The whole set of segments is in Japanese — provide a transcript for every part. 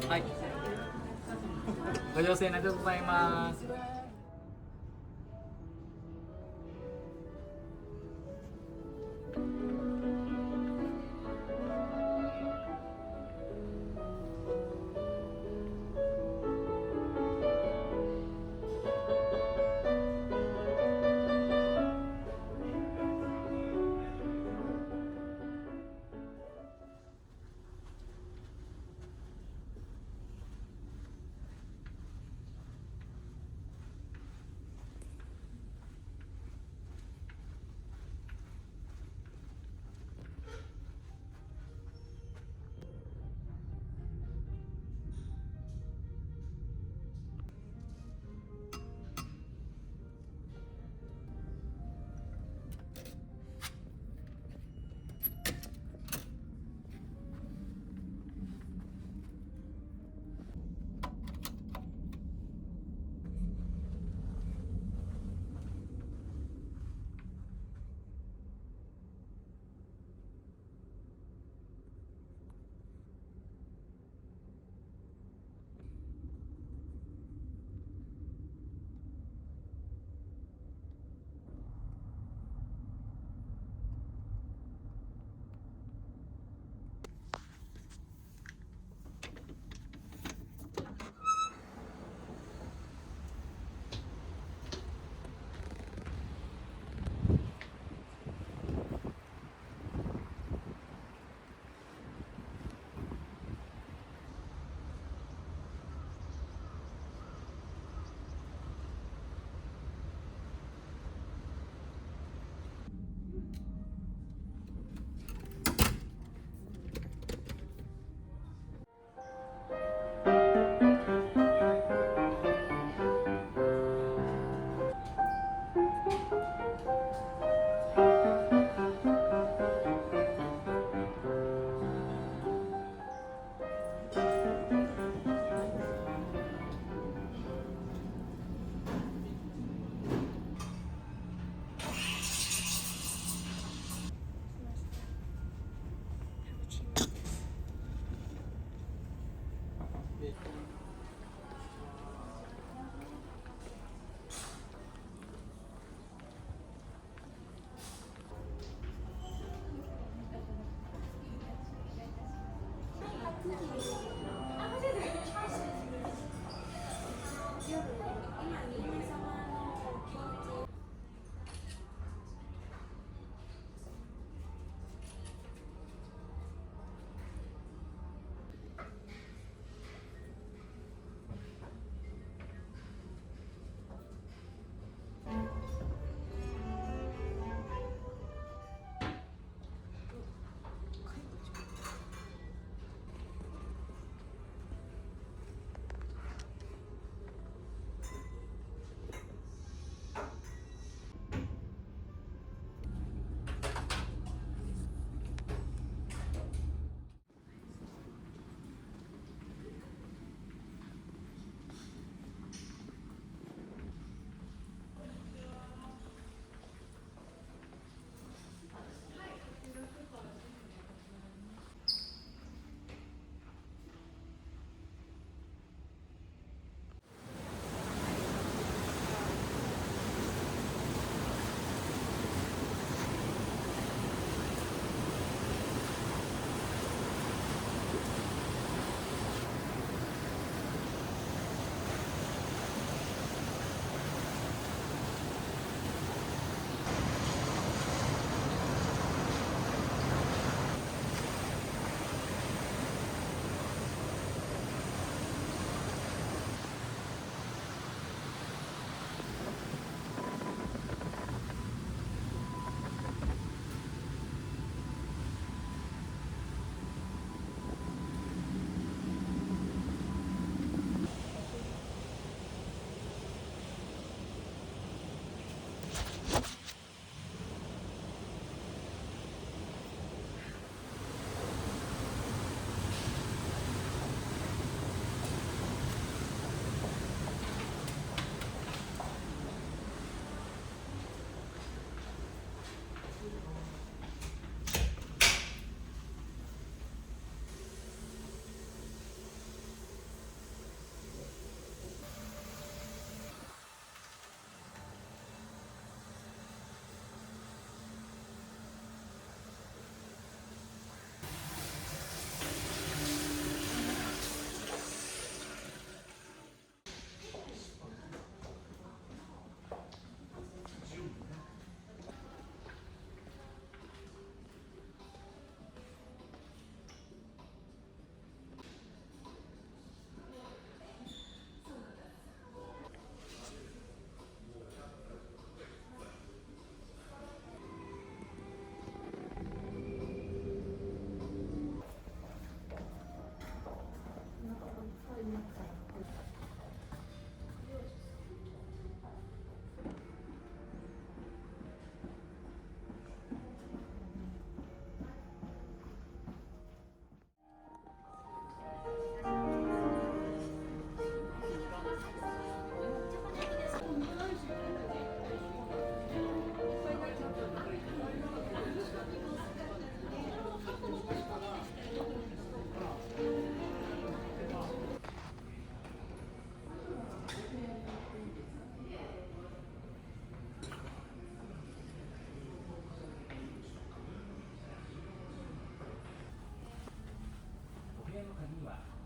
はい。ご乗船ありがとうございます。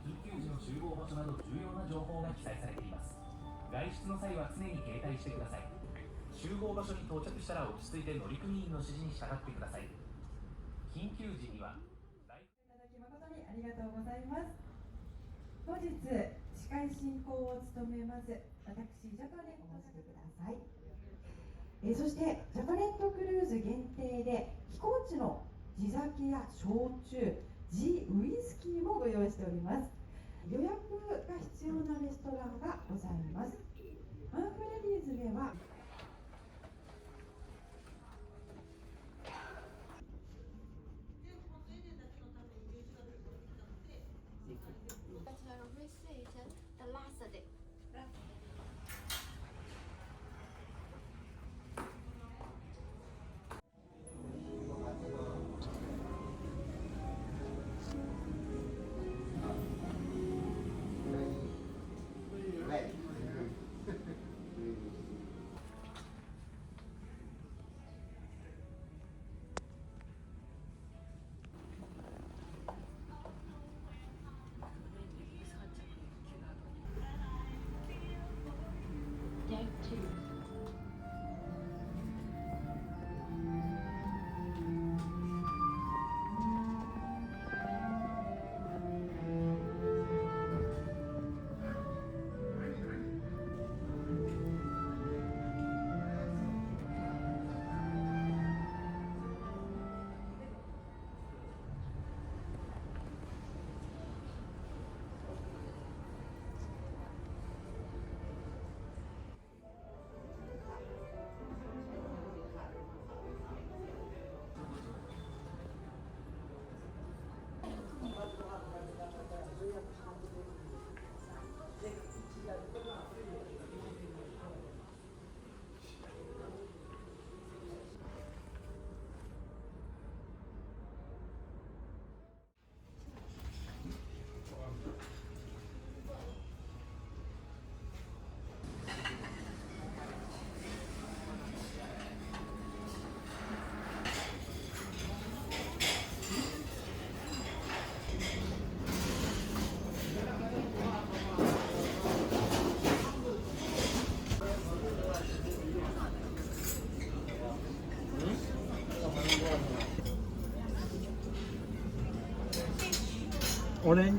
緊急時の集合場所など重要な情報が記載されています。外出の際は常に携帯してください。集合場所に到着したら落ち着いて乗組員の指示に従ってください。緊急時にはいただき誠にありがとうございます。本日司会進行を務めます私ジャパネットさせてください。そしてジャパネットクルーズ限定で飛行地の地酒や焼酎、地ウイスキーもご用意しております。予約が必要なレストランがございます。アンフレディーズではthe last day. Deck 2. Orange.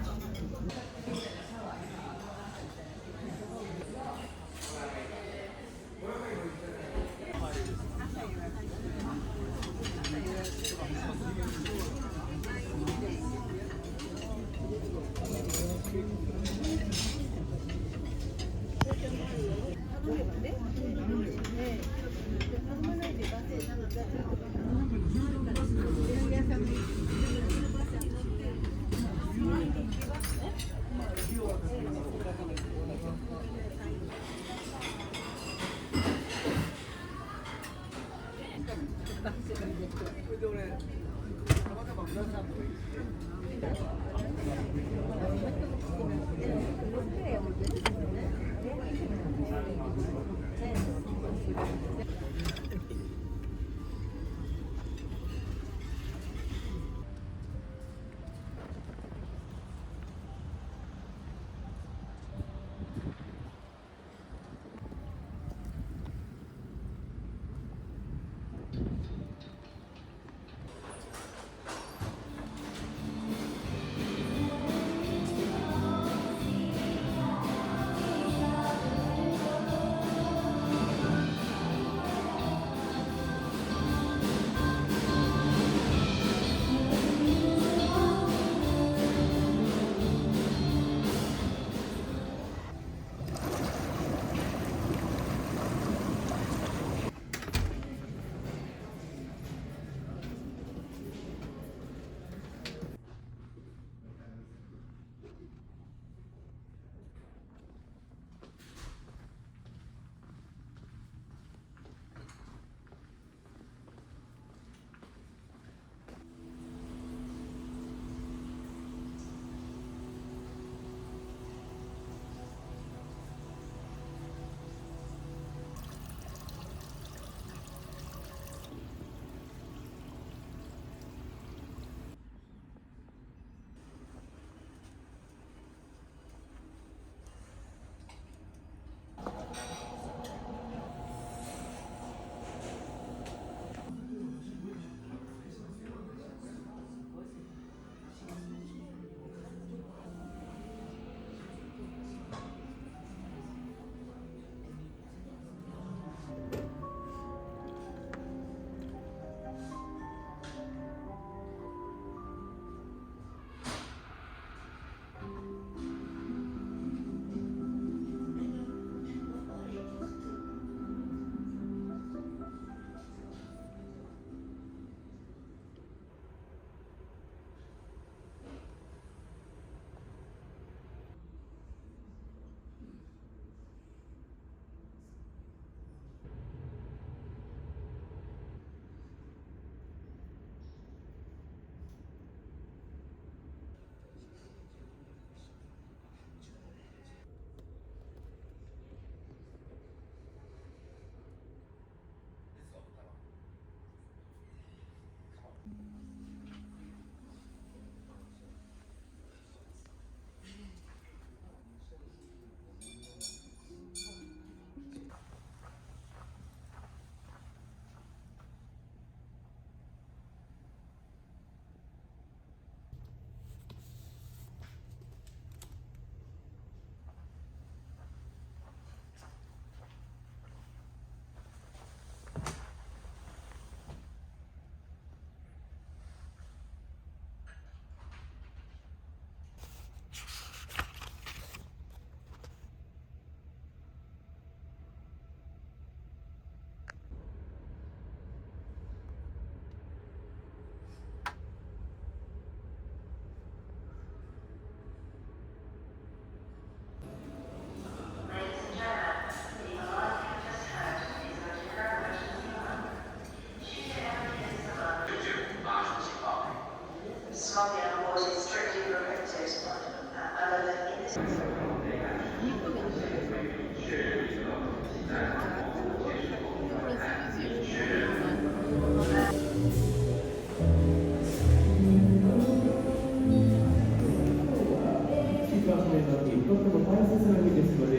とっても大切な日ですので、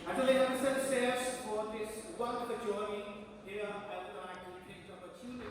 As the Anderson says, for this wonderful journey here, I would like to take the opportunity.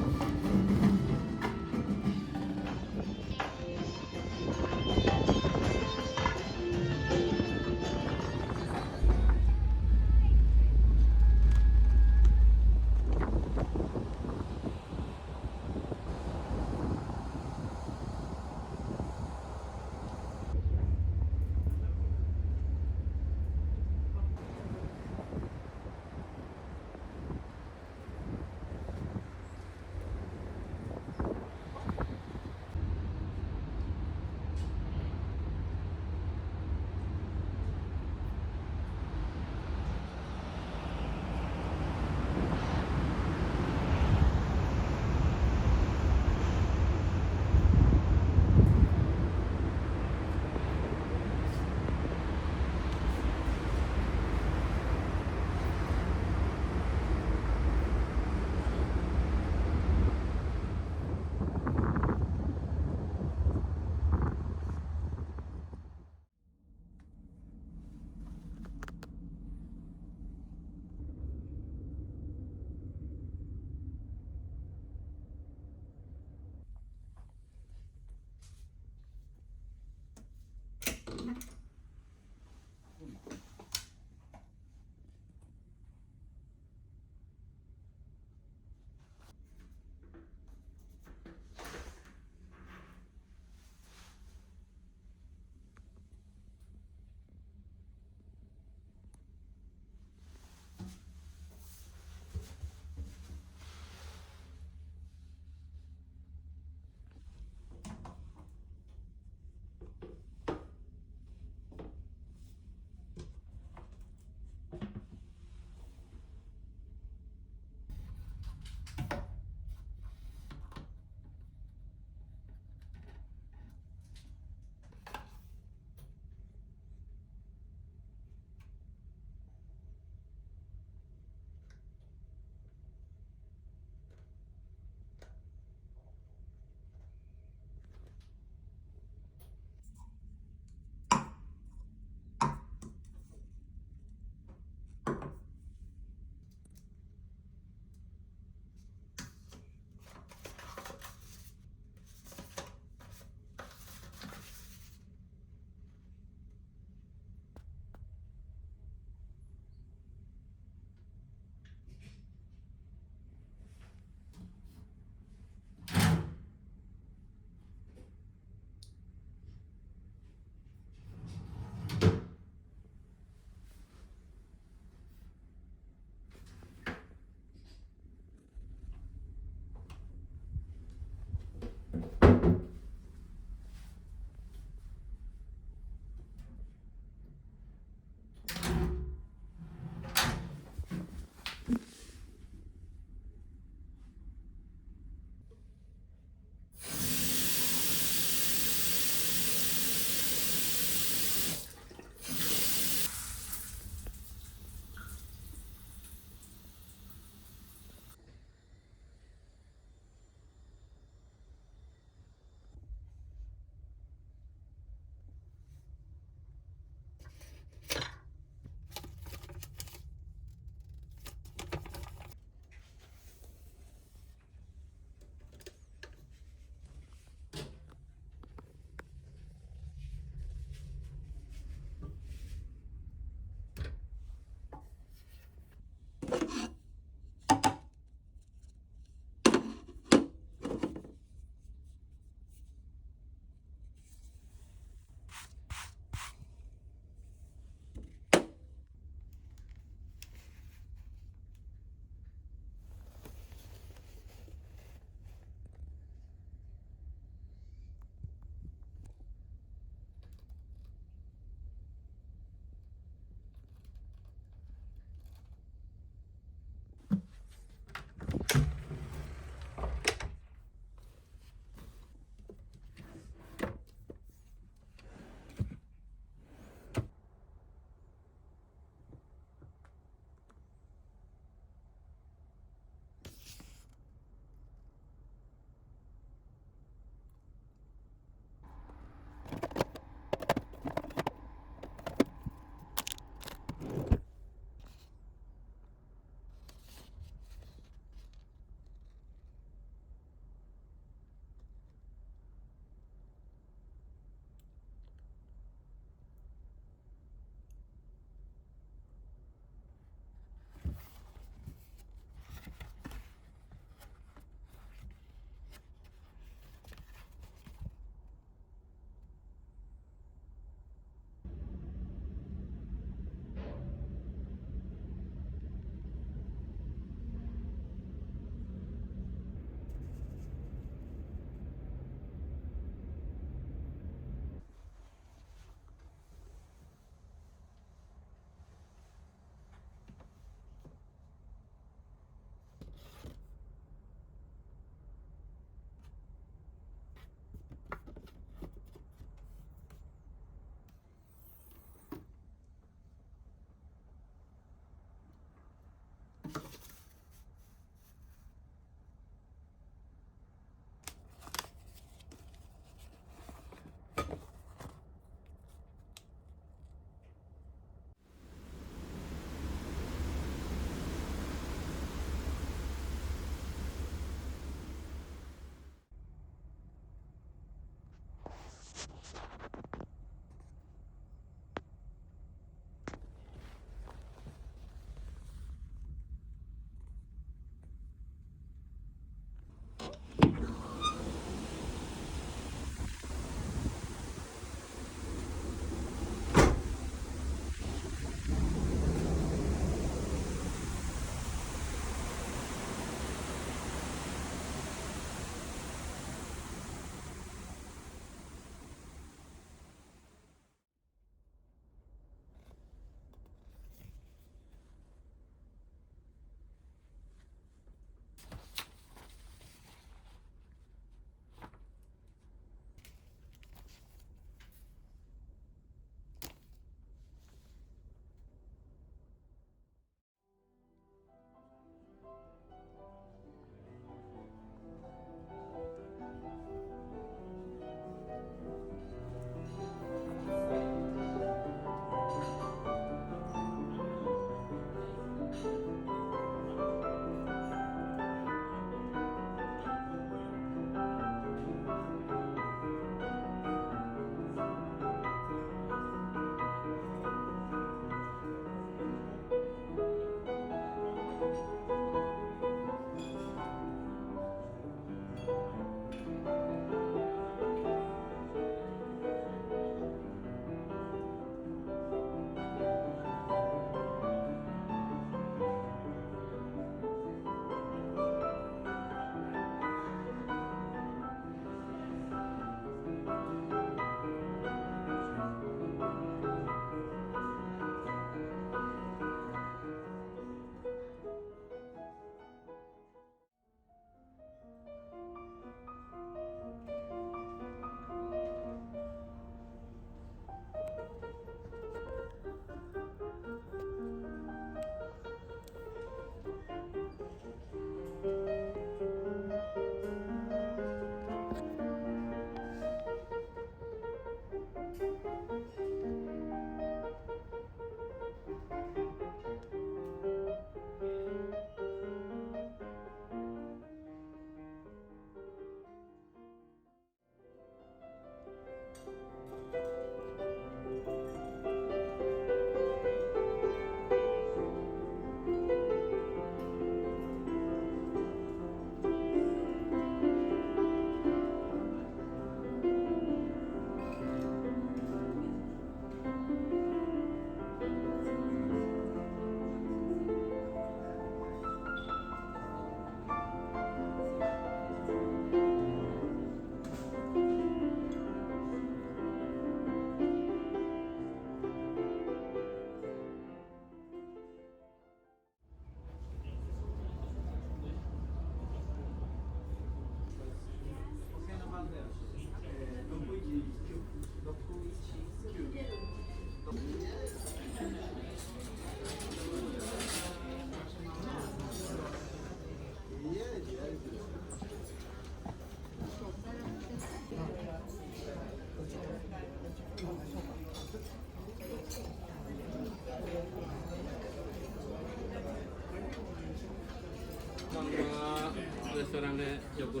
並べご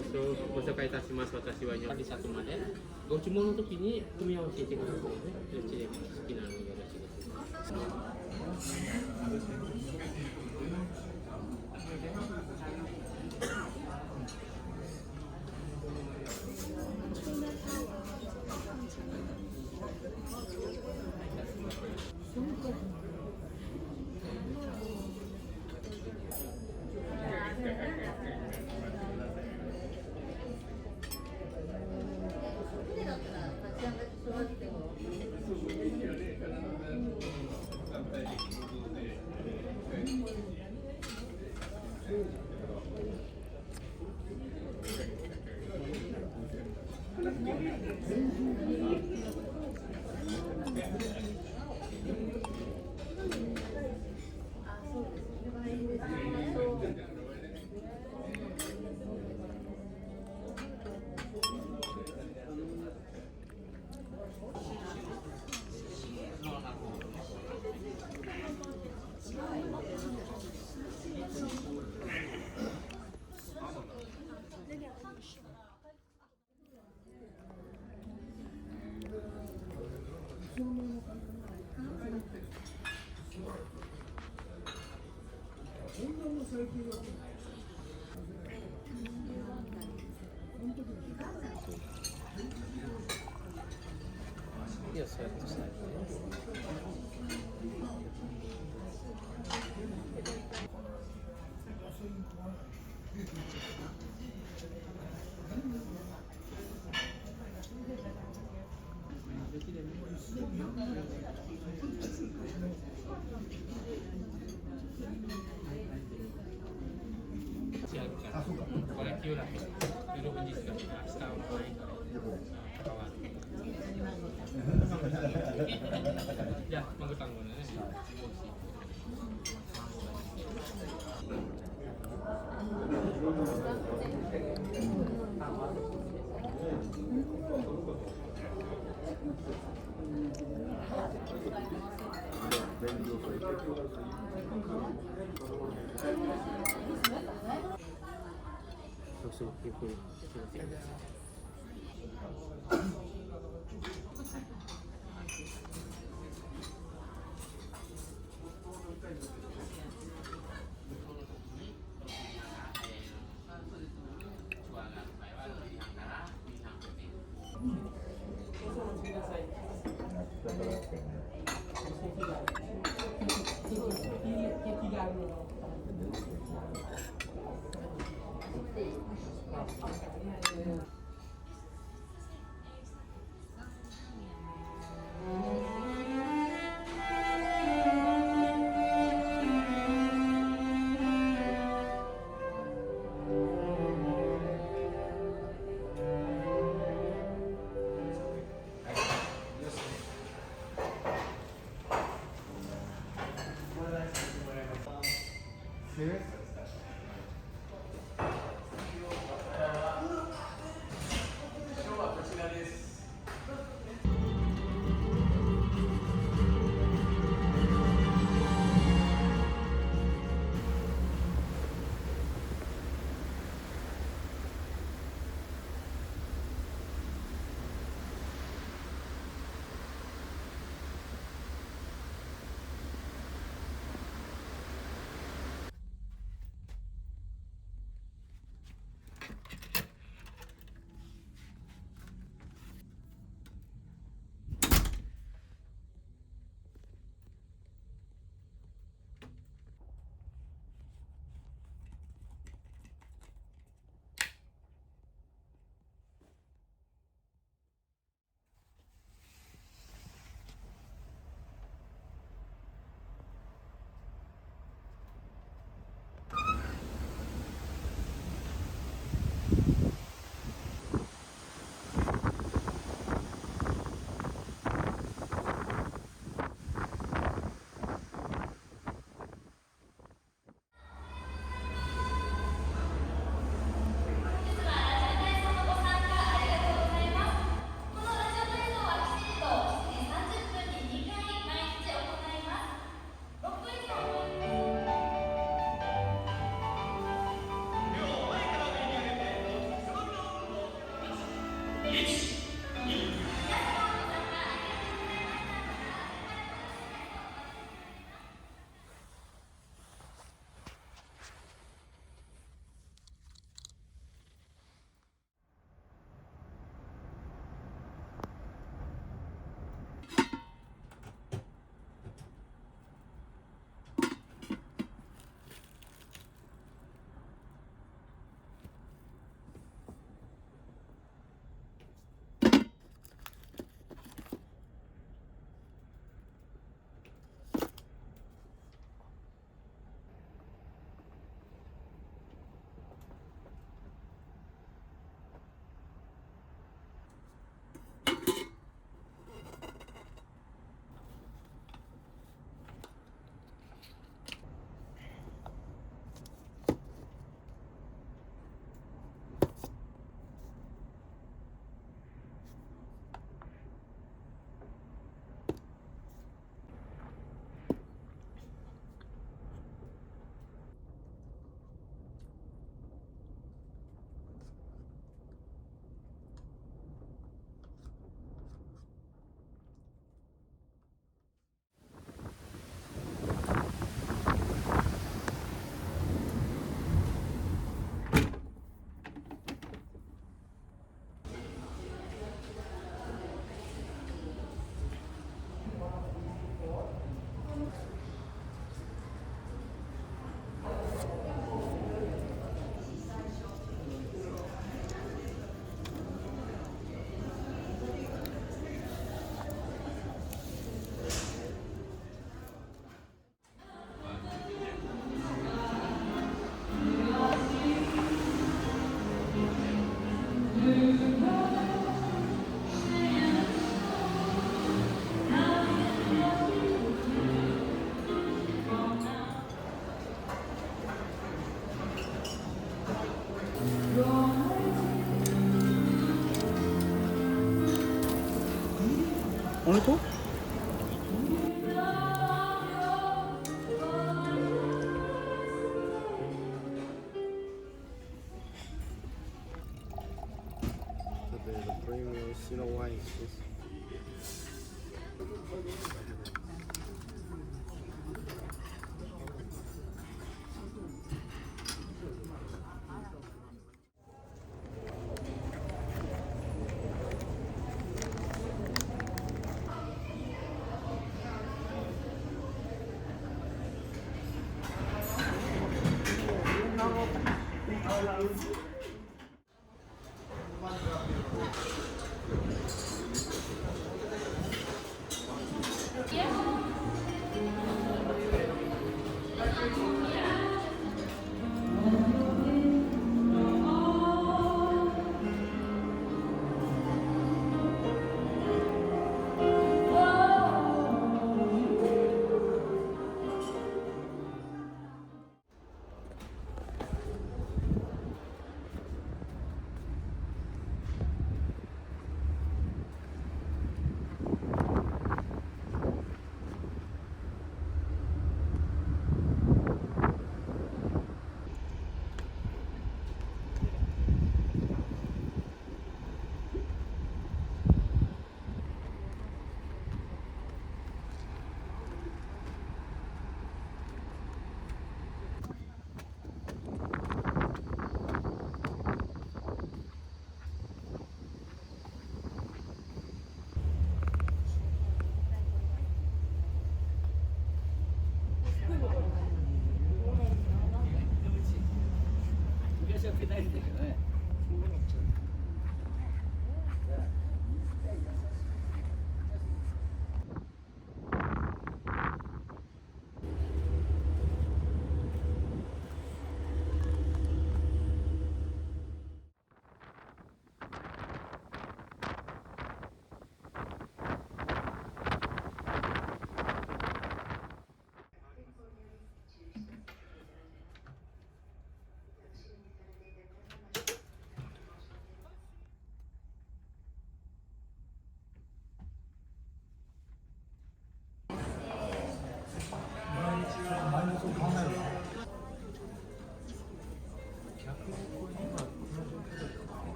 紹介いたします。私はリサトマでご注文の時に組み合わせてくださいね。どっちでも好きなのよろしいですか。Yes, I understand. Oleh Kiura, dulu penjiskan, setahun lain kawan. Ya, menggutang mana? Langsung ikut. 本当？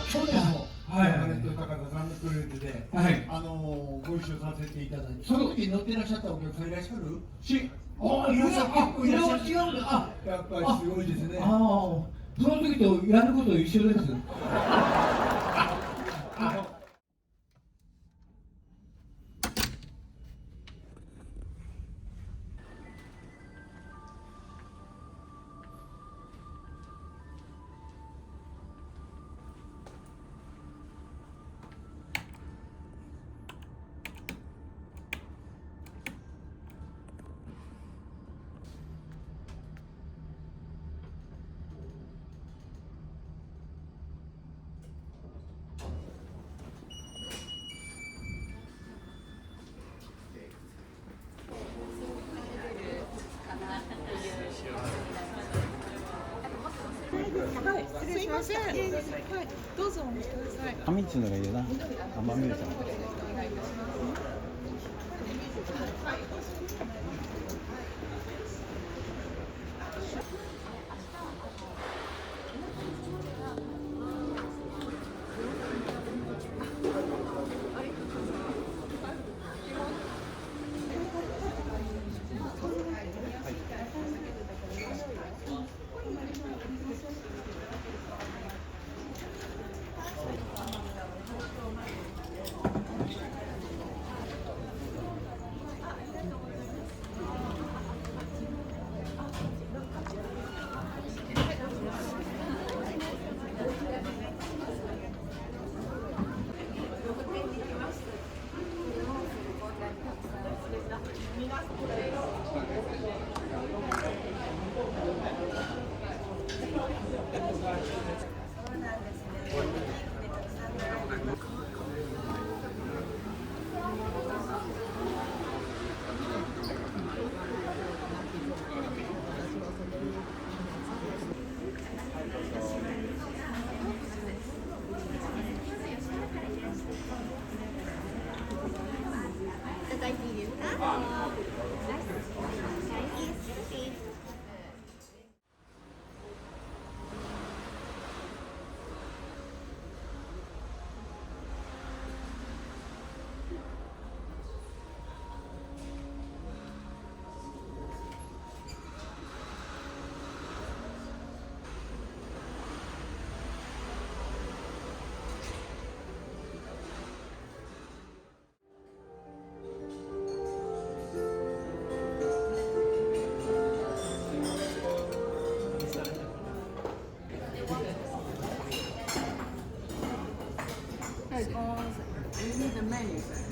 去年も、はい、高田さんのクルーズで、はい、ご一緒させていただいて、その時に乗ってらっしゃったお客さんいらっしゃる？いらっしゃる。いらっしゃる。違うんだ。やっぱりすごいですね。その時とやること一緒です。すいません。はい、どうぞお待ちください。紙っていうのがいいな。甘みるさん。You need the menu, sir.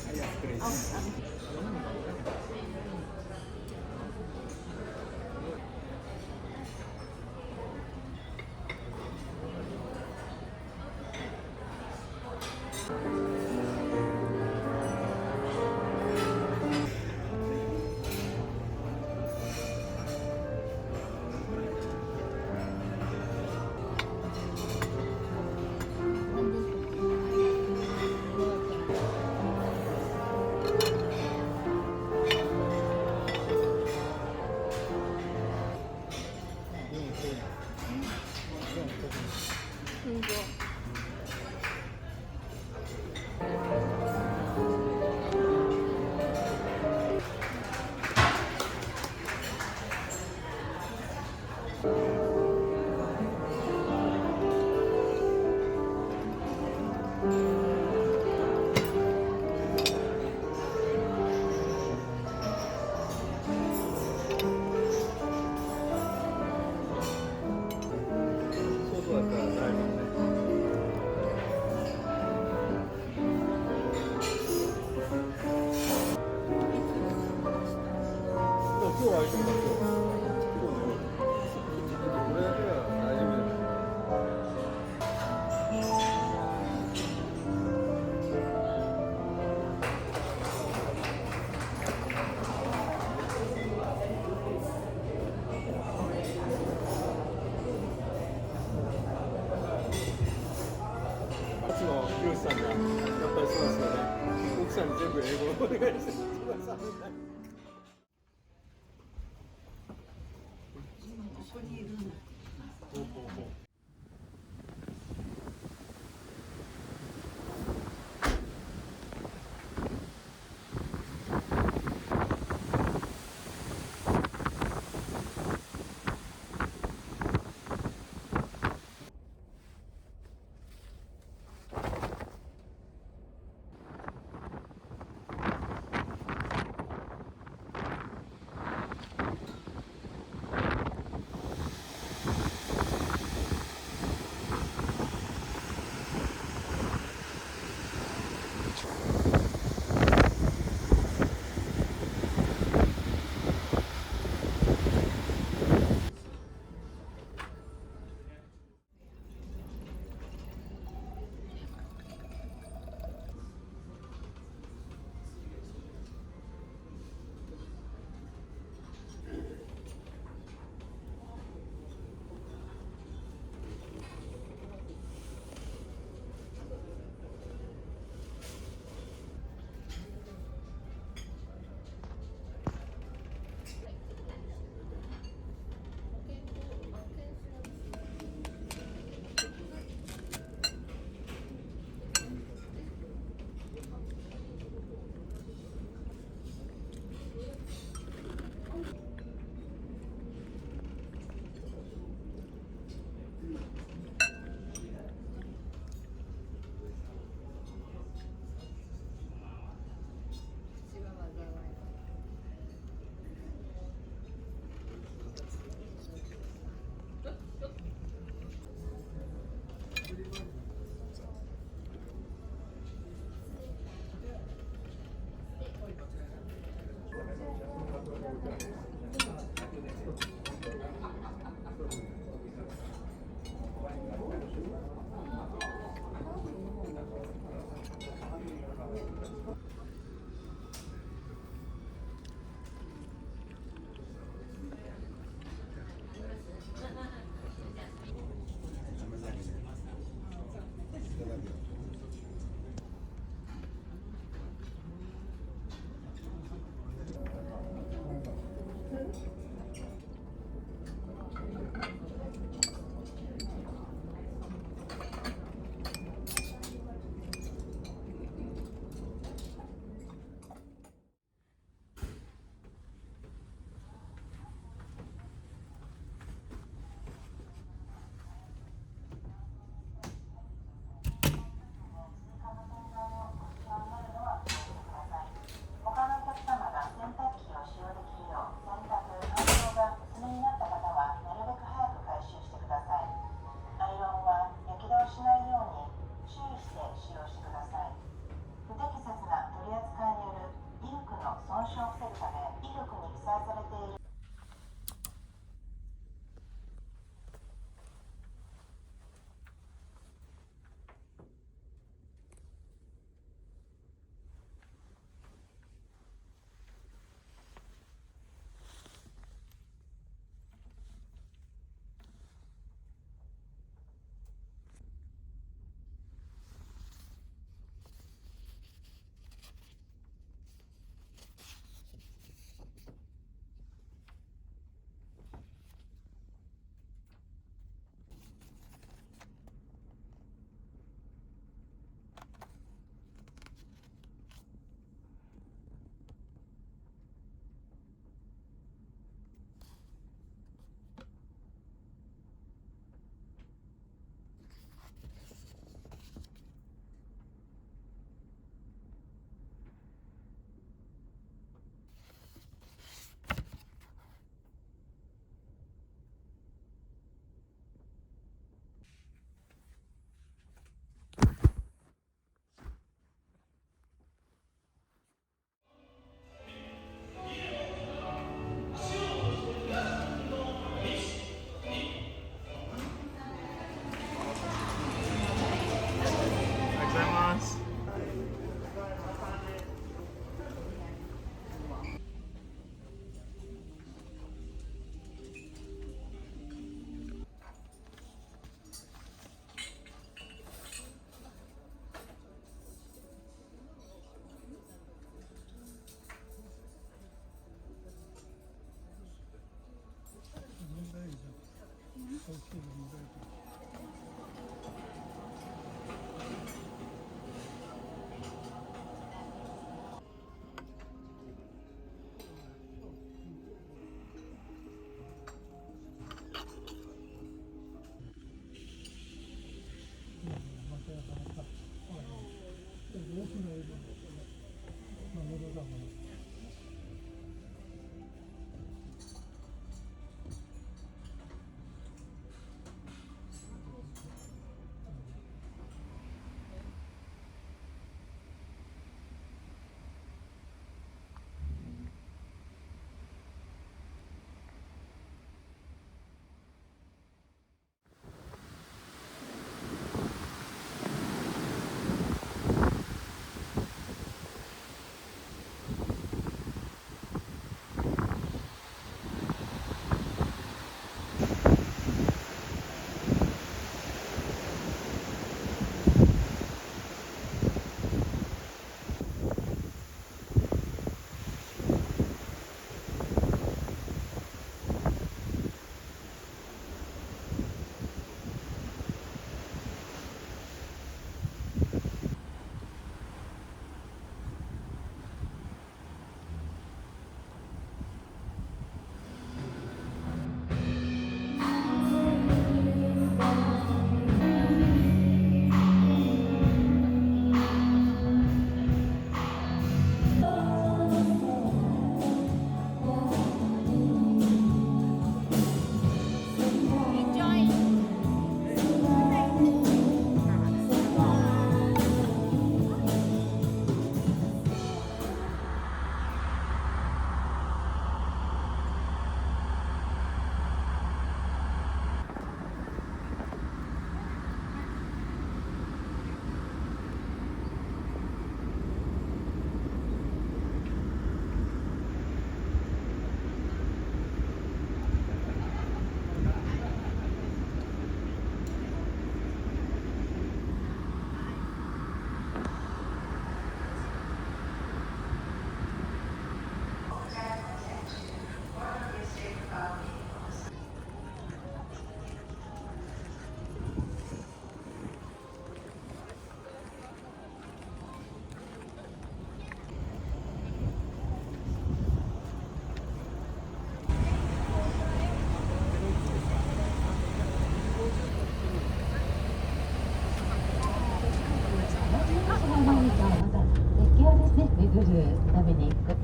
ます。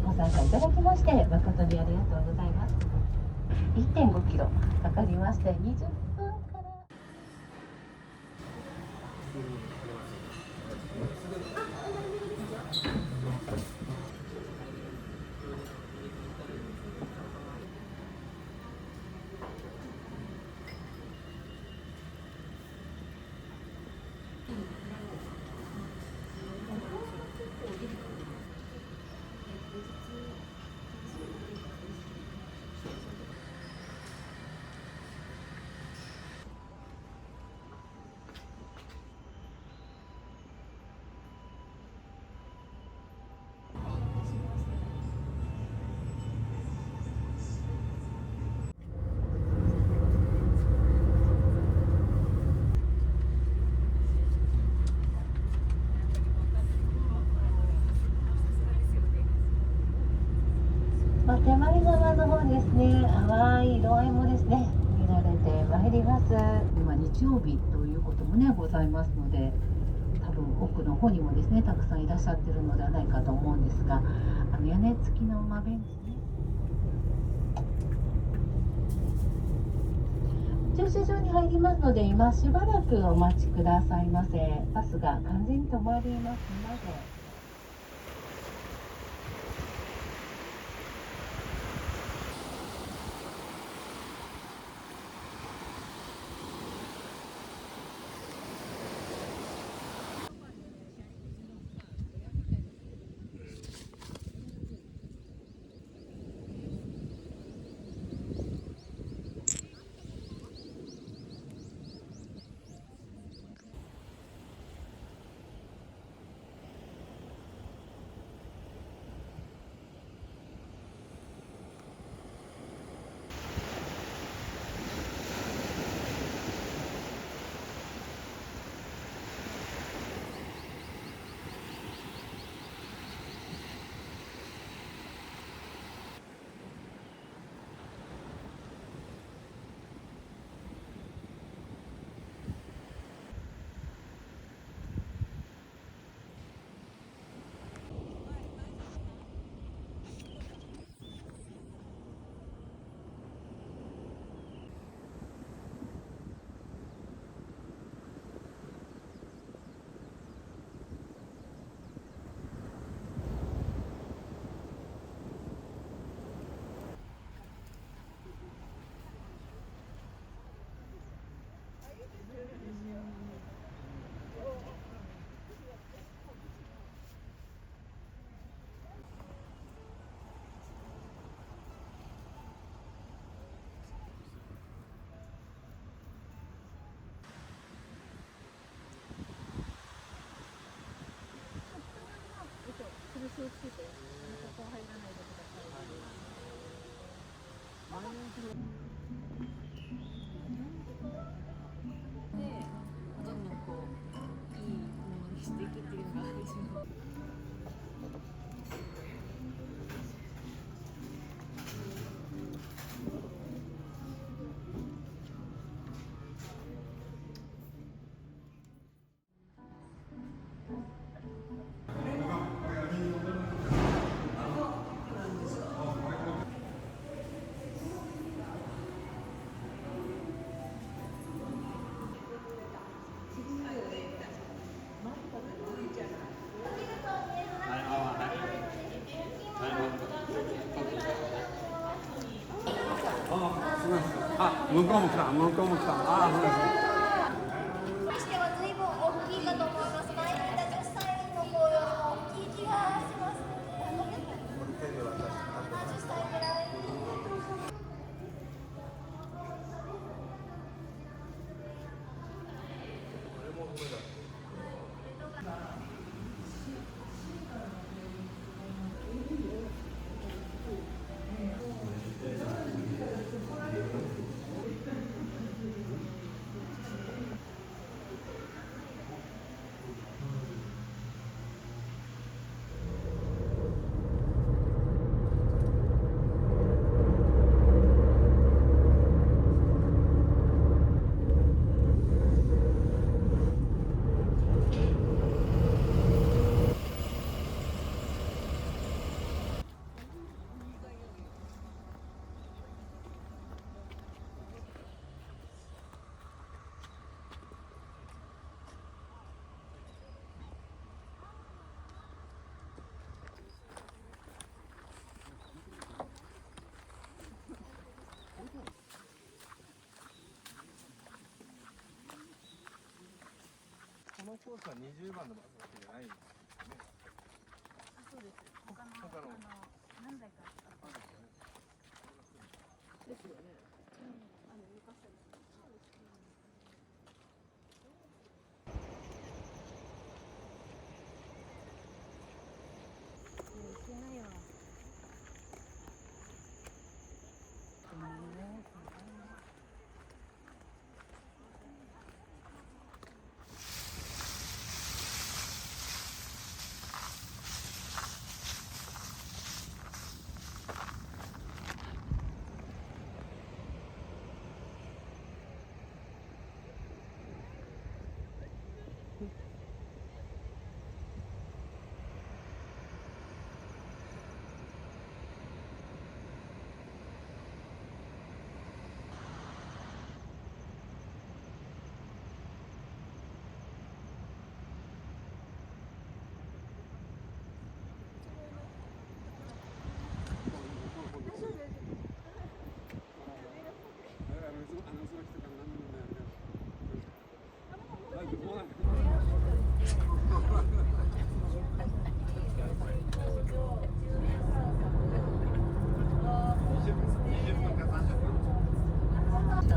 ご参加いただきまして誠にありがとうございます。1.5 キロかかりまして20分から。手前側の方ですね、淡い色合いもですね、見られてまいります。今日曜日ということもね、ございますので、多分奥の方にもですね、たくさんいらっしゃってるのではないかと思うんですが、屋根付きの馬ベンチね。駐車場に入りますので、今しばらくお待ちくださいませ。バスが完全に止まりますので。気をつけて、ここ入らないでください。で、どんどんこういいものにしていくっていうのが自分の。あ、向こうも来た、向こうも来た。あ、そうです。にしては随分大きいかと思います。前にいた女子サインの紅葉も大きい気がしますので、10歳ぐらい。このコースは20番のバスだけじゃないんですよね。そうです。他の何台かあったんですよね。ですよね。動かしたりする。そうですね。いけないわ。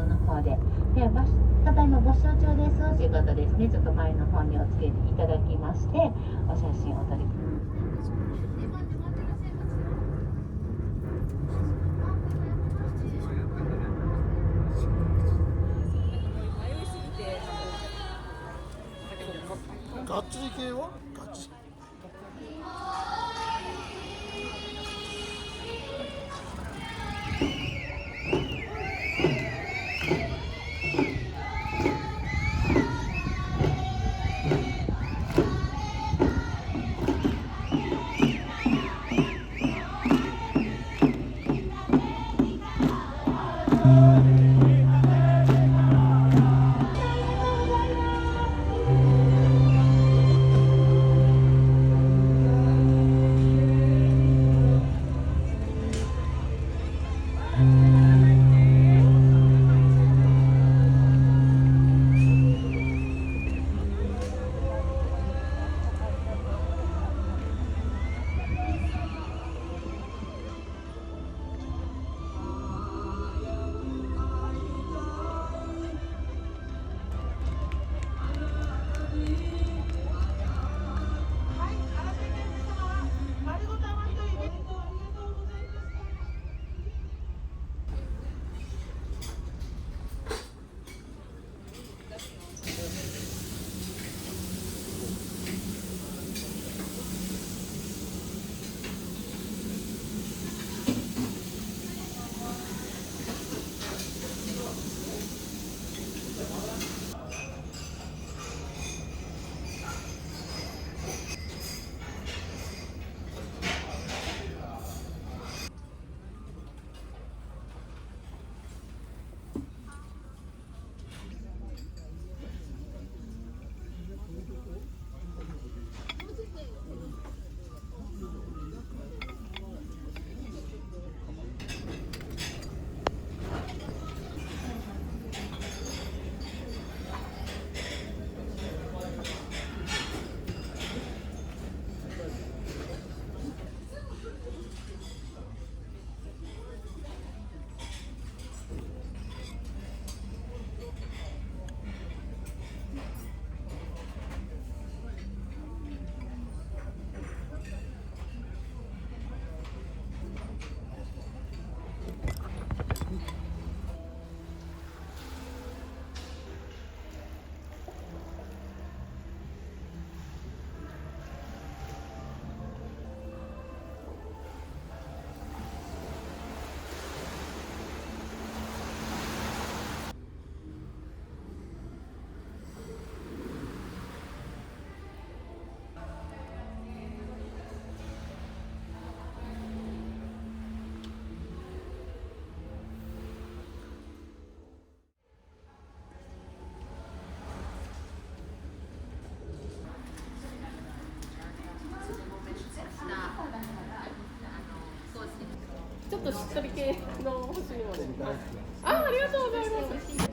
の方で、ただいま募集中ですということですね。ちょっと前の方にお付けいただきまして、お写真をお撮り。ガッツリ系はガッツリ。としっとり系の欲しいので。ありがとうございます。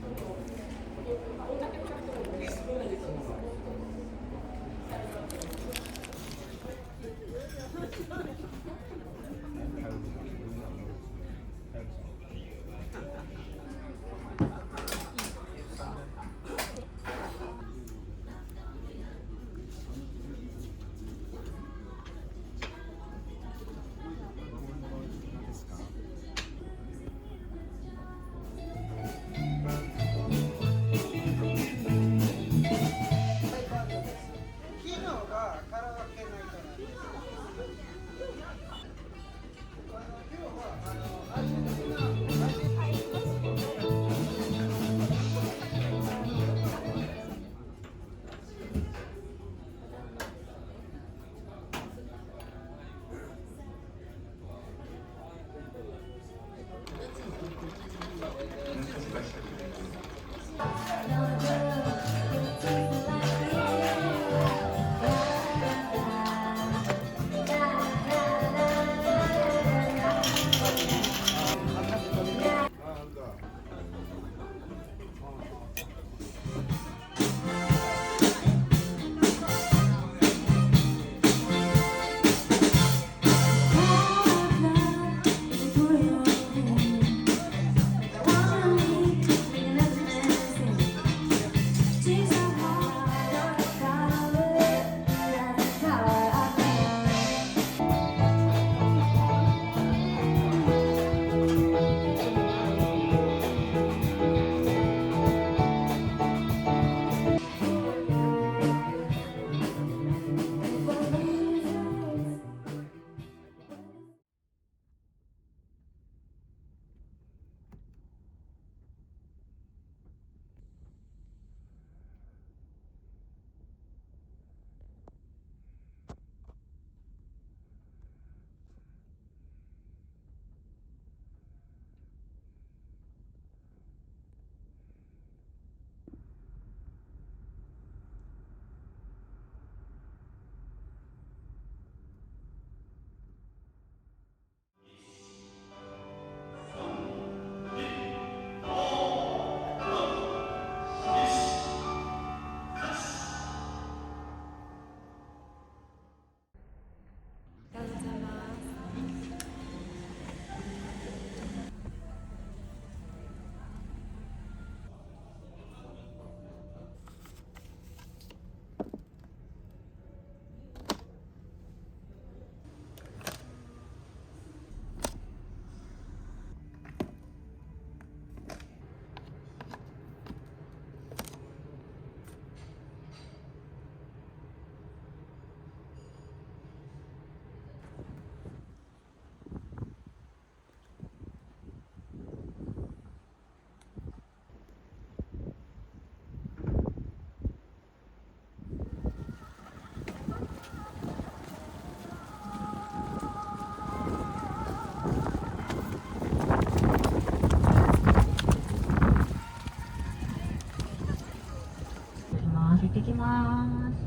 行ってきます。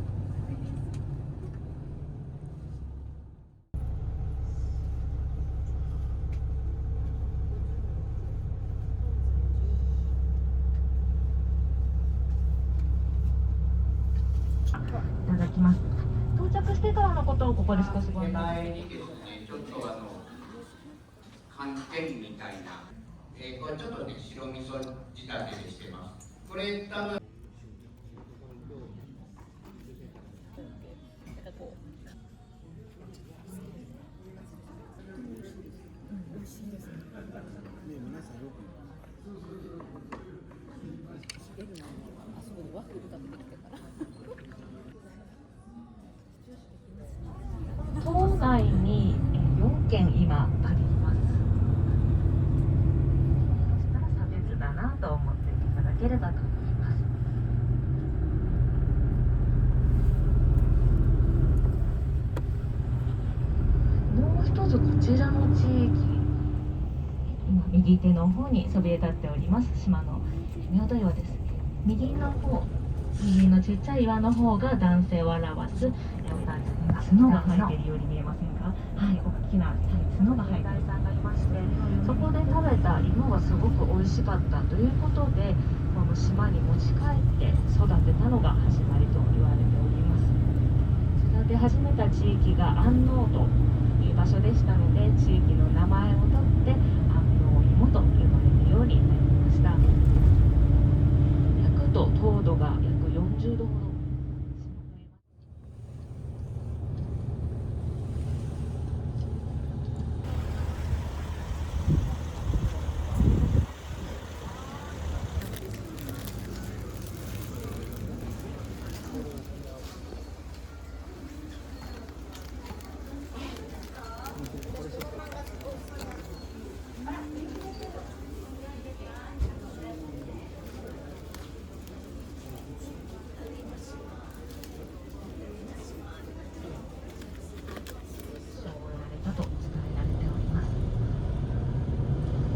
いただきます。到着してからのことをここで少しご案内。手前にですね、ちょっと寒天みたいな、これちょっとね、白味噌仕立てでしてます。これ多分島内に4軒今あります。そしたら差別だなと思っていただければと思います。もう一つこちらの地域、今右手の方にそびえ立っております島の仁淀岩です。右の方右のちっちゃい岩の方が男性を表す角が生えているように見えませんか？はい、大きな角が生えているさんがいまして、そこで食べた芋がすごく美味しかったということで、この島に持ち帰って育てたのが始まりと言われております。育て始めた地域が安納という場所でしたので、地域の名前を取って安納芋と呼ばれるようになりました。焼くと糖度が約40度ほど。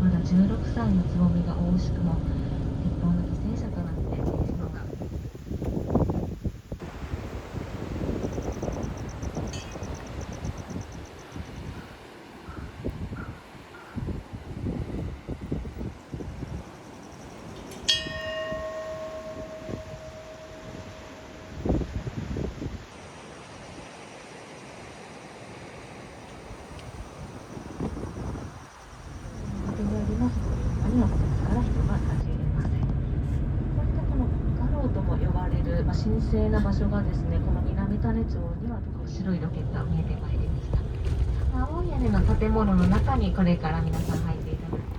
まだ16歳のつぼみが惜しくも日本の犠牲者となっているのが神聖な場所がですね、この南種町には白いロケットが見えてまいりました。青い屋根の建物の中にこれから皆さん入っていただきます。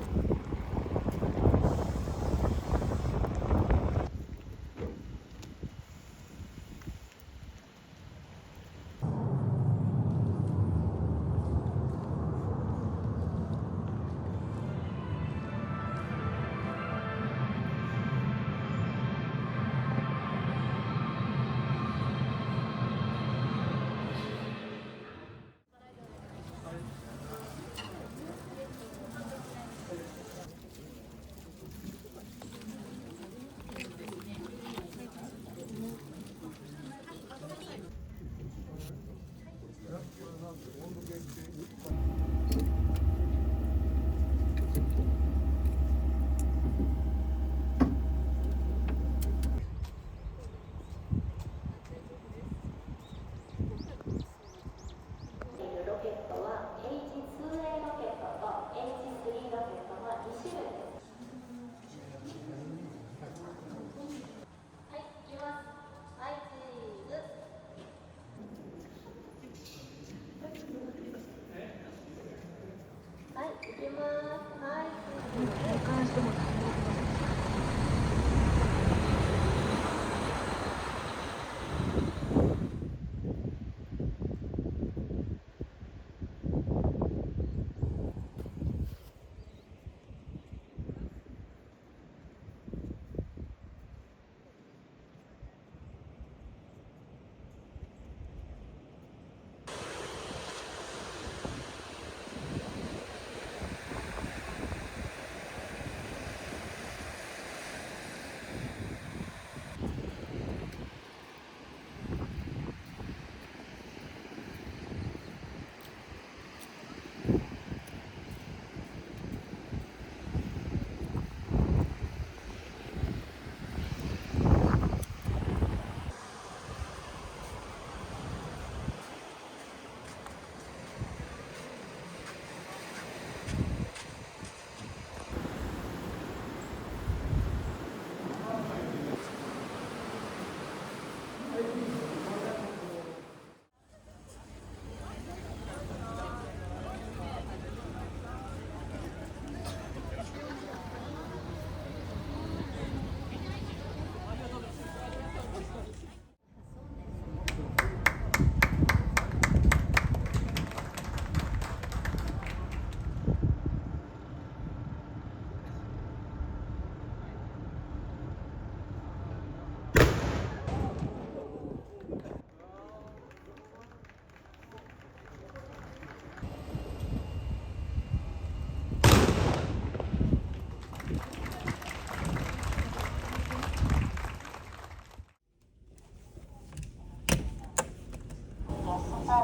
サ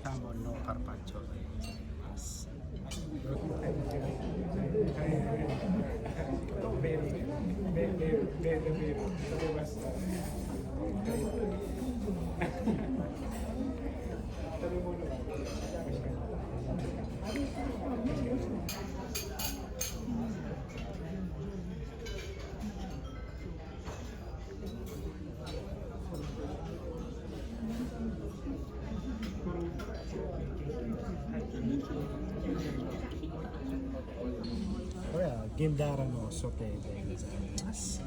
ーモンのカルパッチョでございます。これは銀だらのソテーでございます。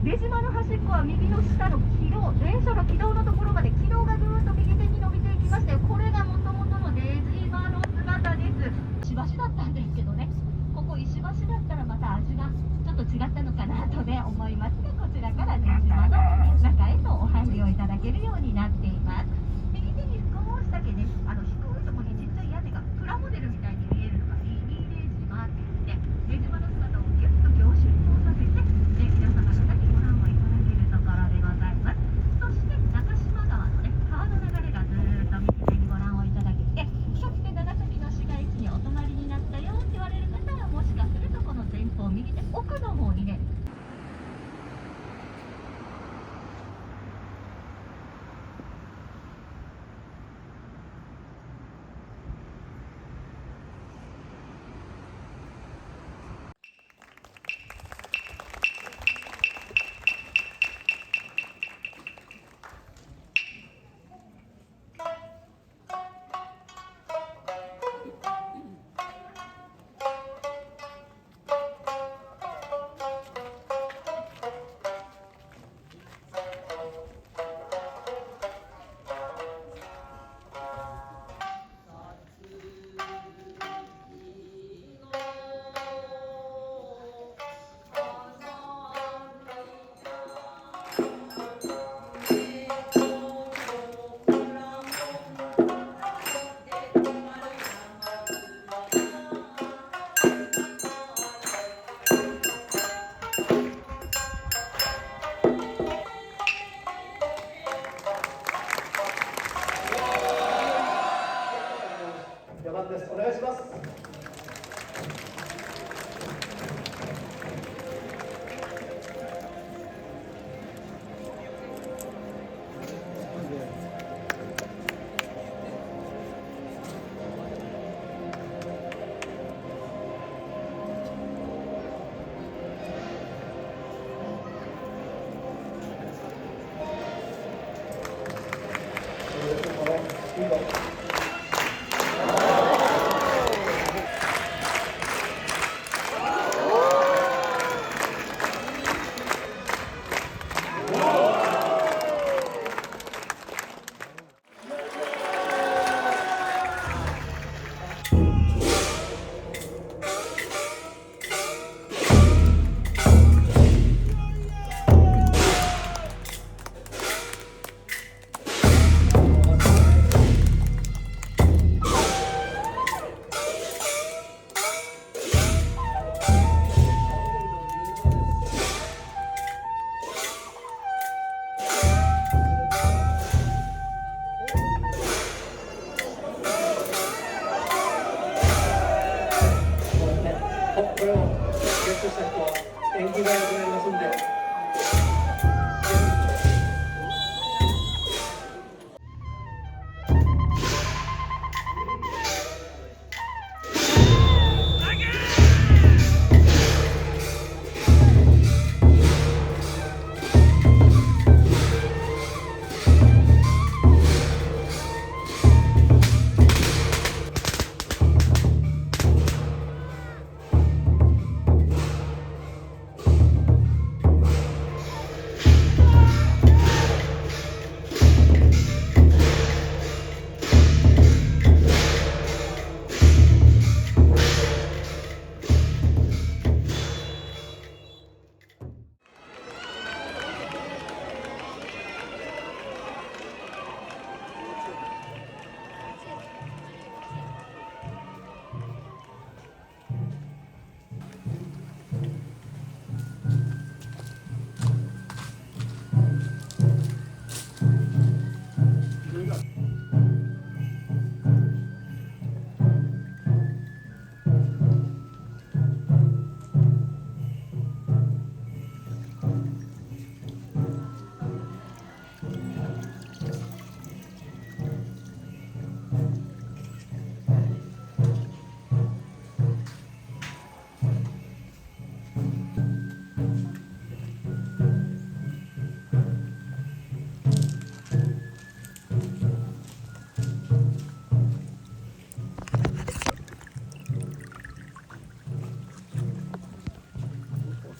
出島の端っこは右の下の軌道、電車の軌道のところまで軌道がぐーっと右手に伸びていきまして、これがもともとの出島の姿です。石橋だったんですけどね、ここ石橋だったらまた味がちょっと違ったのかなとね思いますが、こちらから出島の中へとお入りをいただけるようになっています。右手に少しだけね、低いところにちっちゃい屋根がプラモデルみたいに見えるのがミニ出島って言って、出島の姿をギュッと凝縮させて、皆様方にご覧をいただけるところでございます。そして中島川のね、川の流れがずーっと右手にご覧をいただけて、そして長崎の市街地にお泊まりになったよって言われる方は、もしかするとこの前方右手奥の方にね、これをゲットした人は縁起が良くなりますんで。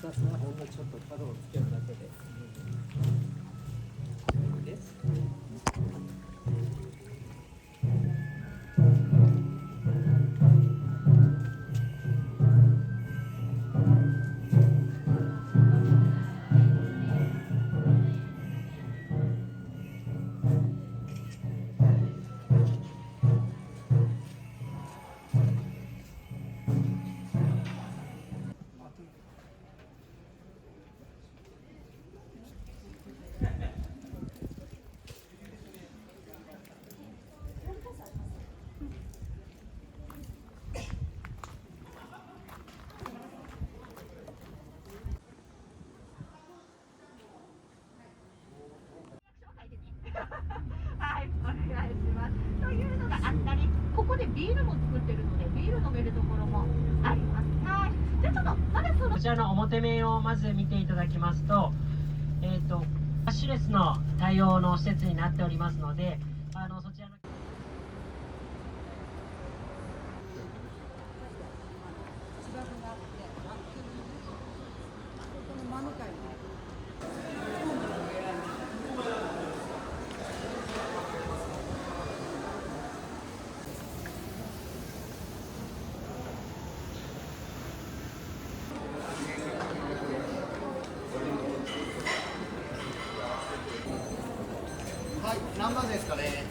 ほんのちょっと角をつけるだけで。はい、お願いします。というのがあったり、ここでビールも作ってるので、ビール飲めるところもあります。はい。じゃあちょっとまだこちらの表面をまず見ていただきますと、キャッシュレスの対応の施設になっておりますので、そちらのはい、何番ですかね。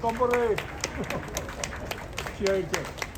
頑張れ。気合い入れて。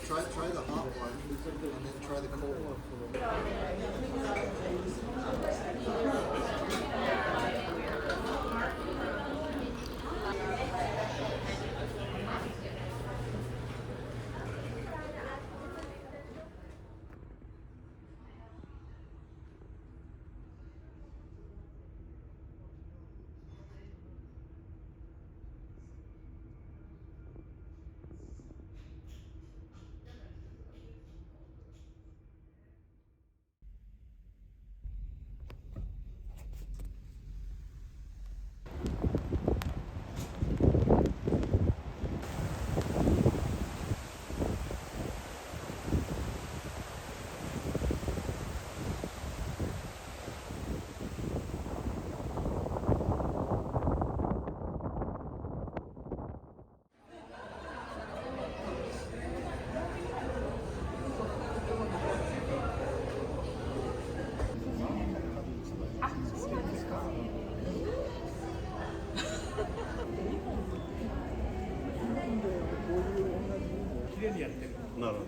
Try the hot one and then try the cold one.なるほど。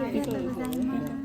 ありがとうございます。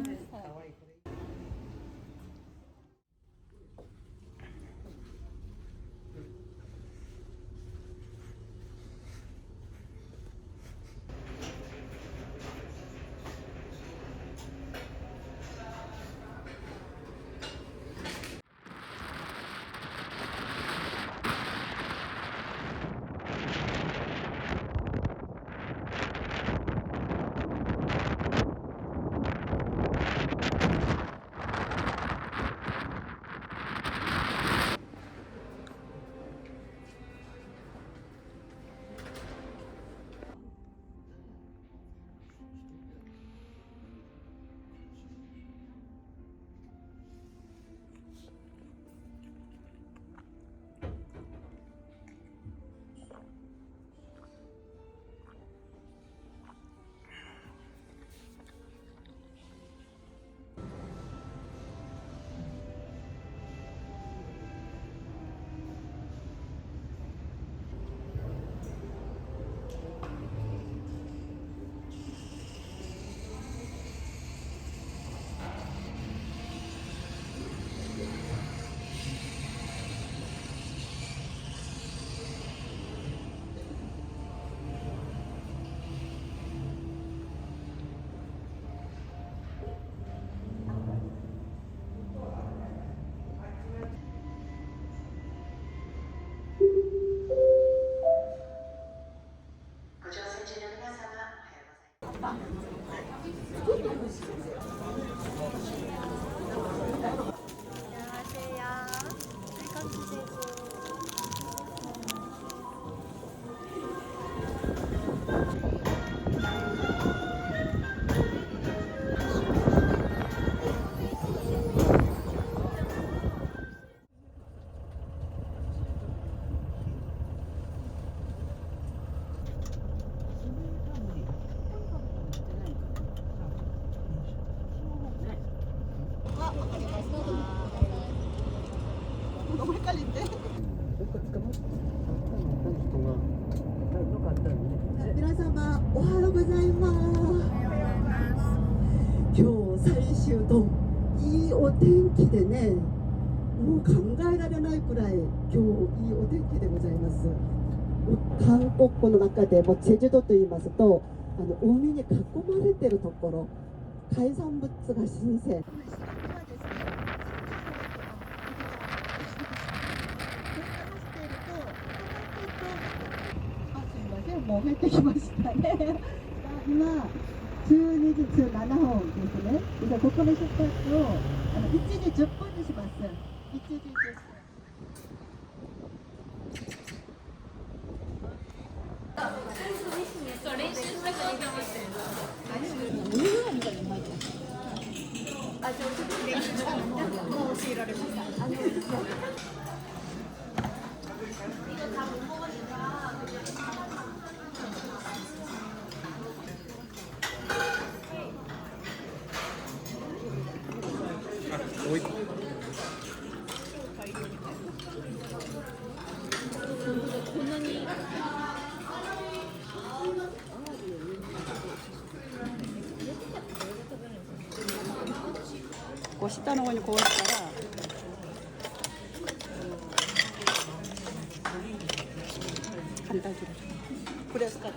너무 헷갈린데. 미나사마 오하요 고자이마스. 今日最終といいお天気でね、もう考えられないくらい今日いいお天気でございます。韓国の中でもチェジュ島と言いますと、海に囲まれてるところ、海産物が新鮮。もう入ってきましたね。今12時17分ですね。でここの出発を1時10分にします。1時10分。練習したくに頑張ってあ、ちょっと練習したのもう教えられました。こんなにこう下の方にこうしたら簡単にこれを使って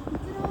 こちら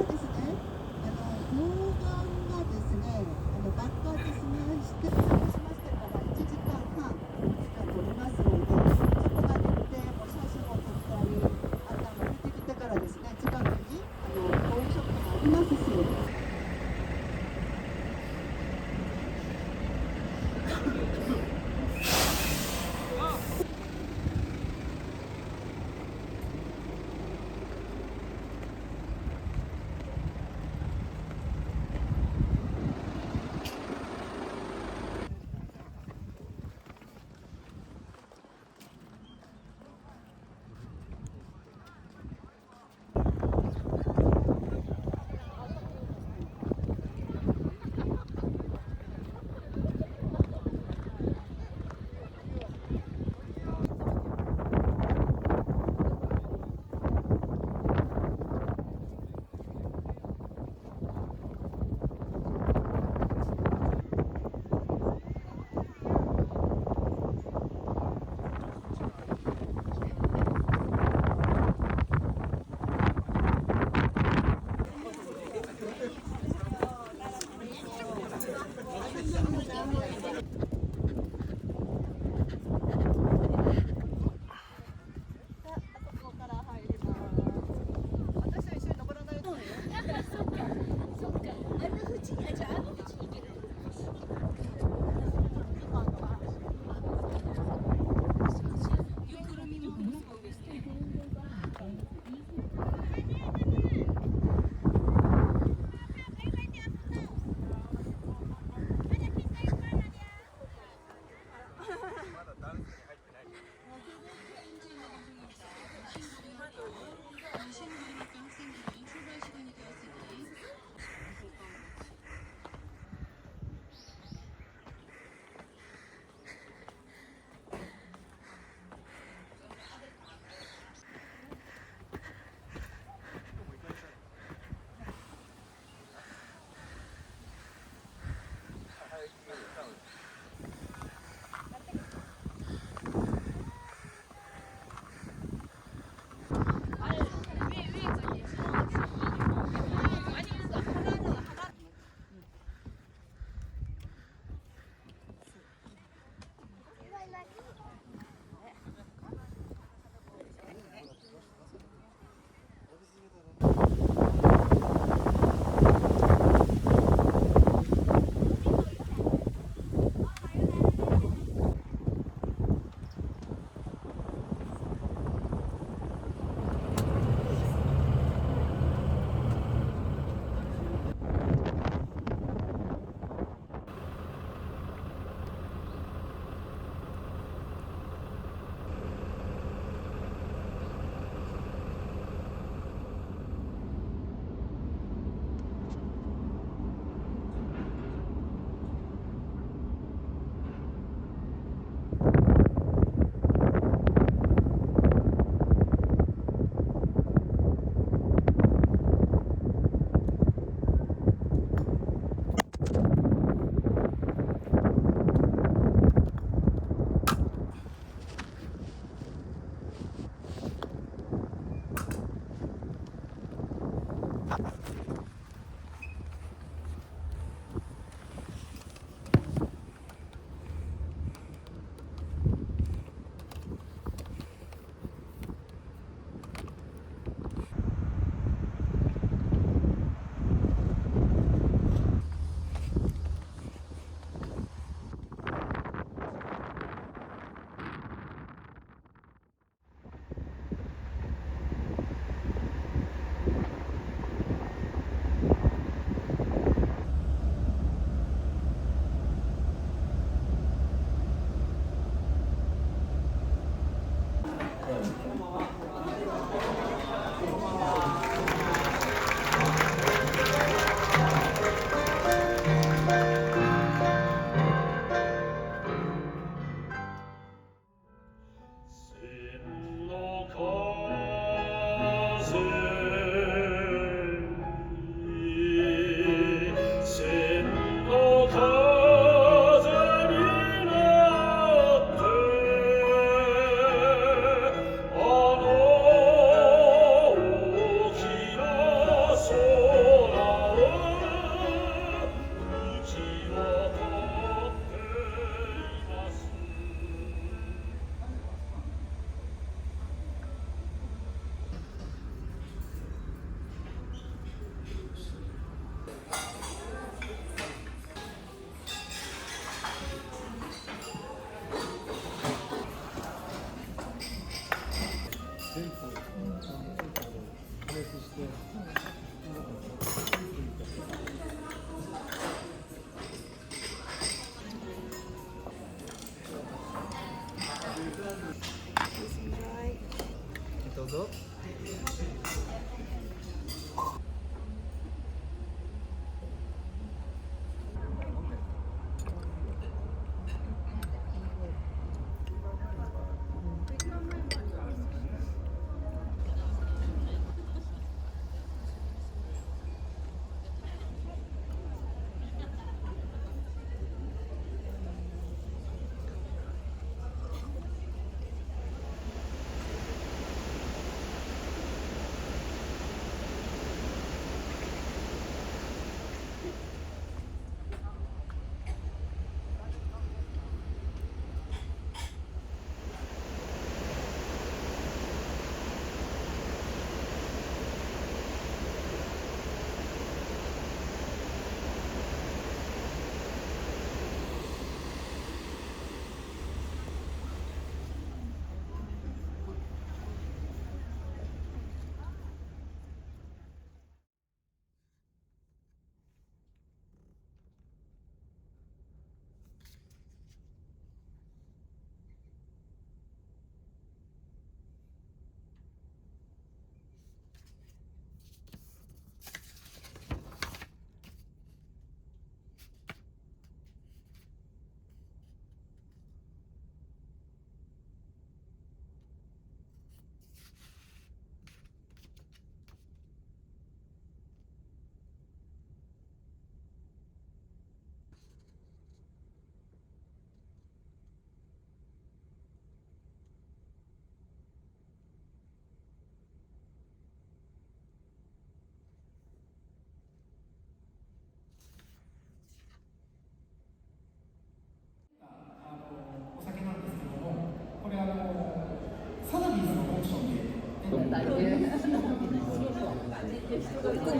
どうぞ。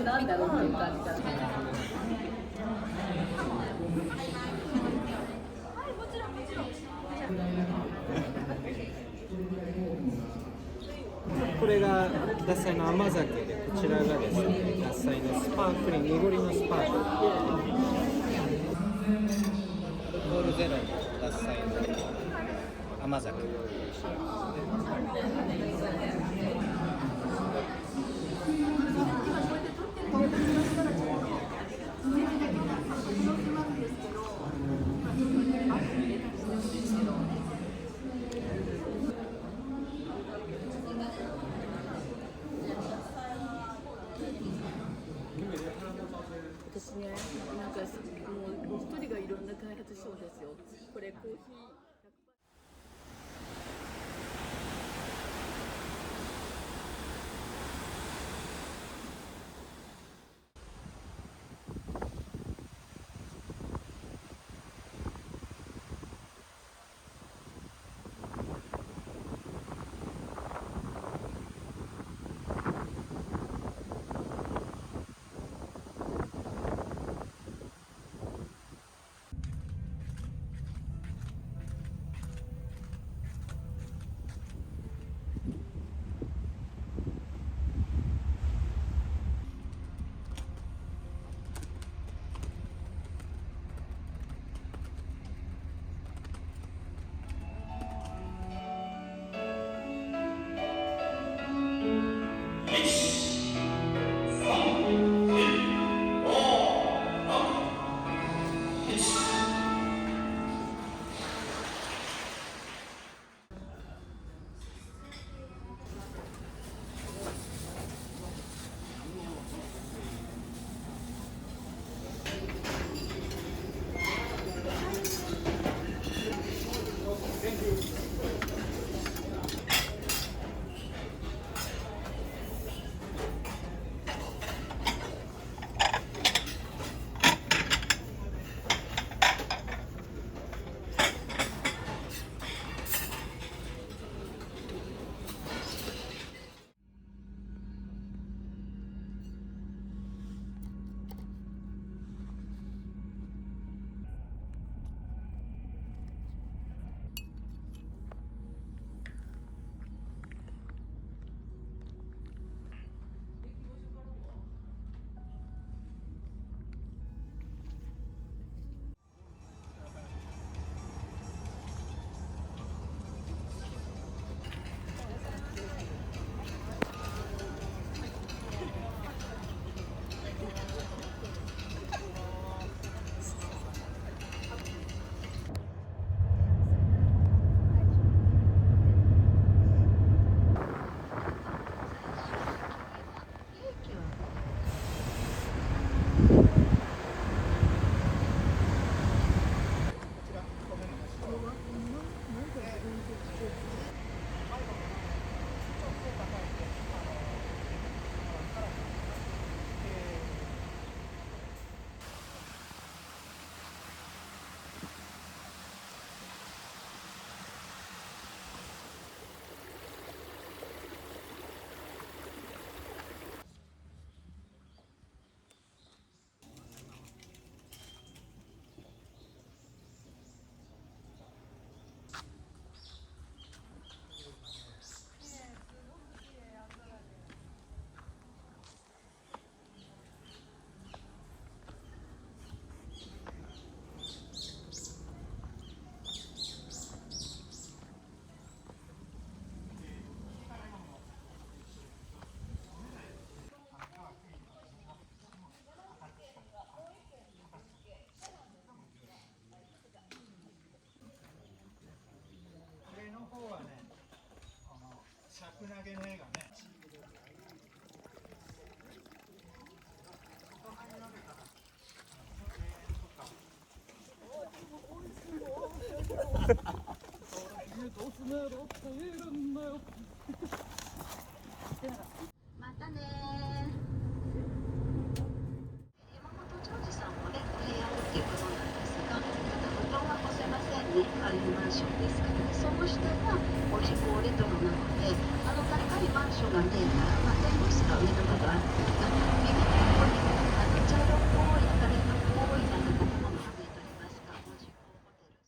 なんだろうっていう感じだった。これが獺祭の甘酒で、こちらがですね、獺祭のスパークリング、濁りのスパークリング。アルコールゼロの獺祭の甘酒。私ね、なんかもう一人がいろんな開発しそうですよ。これコーヒー。角投げの絵がね。またね山本譲二さんもねお部屋をっていうことなんですが、布団は干せませんね。ああいうマンションですからね。その下がお利口レトロなので、高いマンションがねえから、天国室が上の部分あるんですが、右の方に茶色っぽい赤レンガっぽい建物が見えておりますが、お利口ホテル。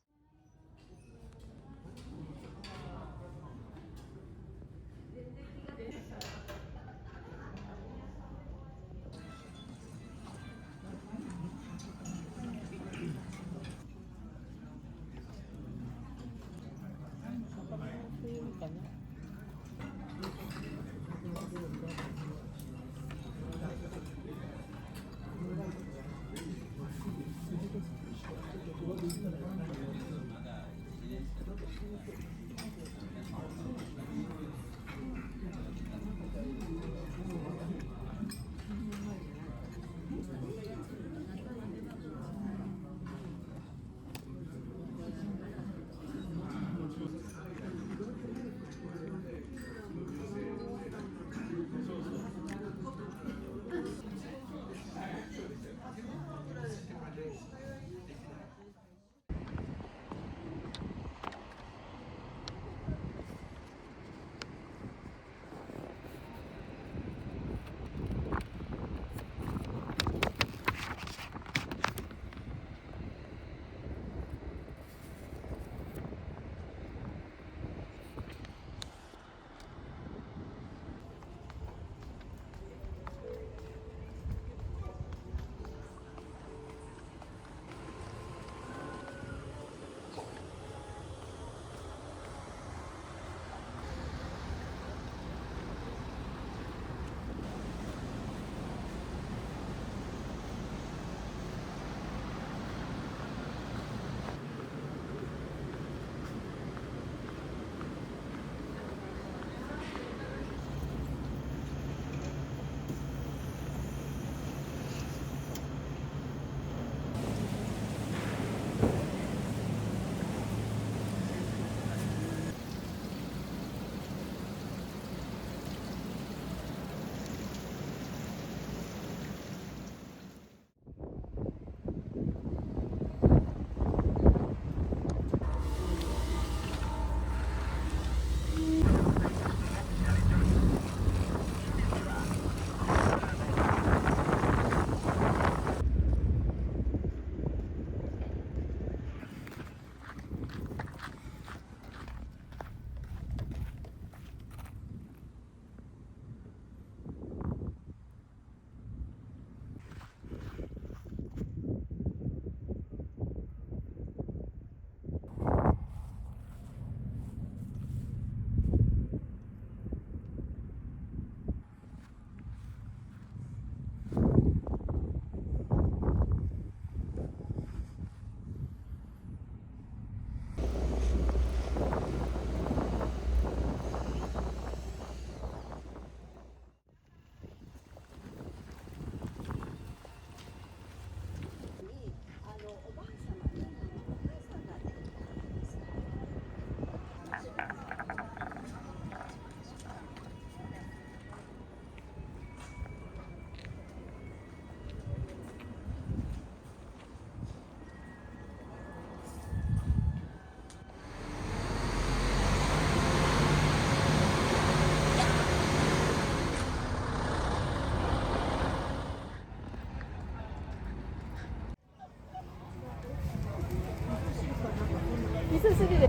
薄すぎる。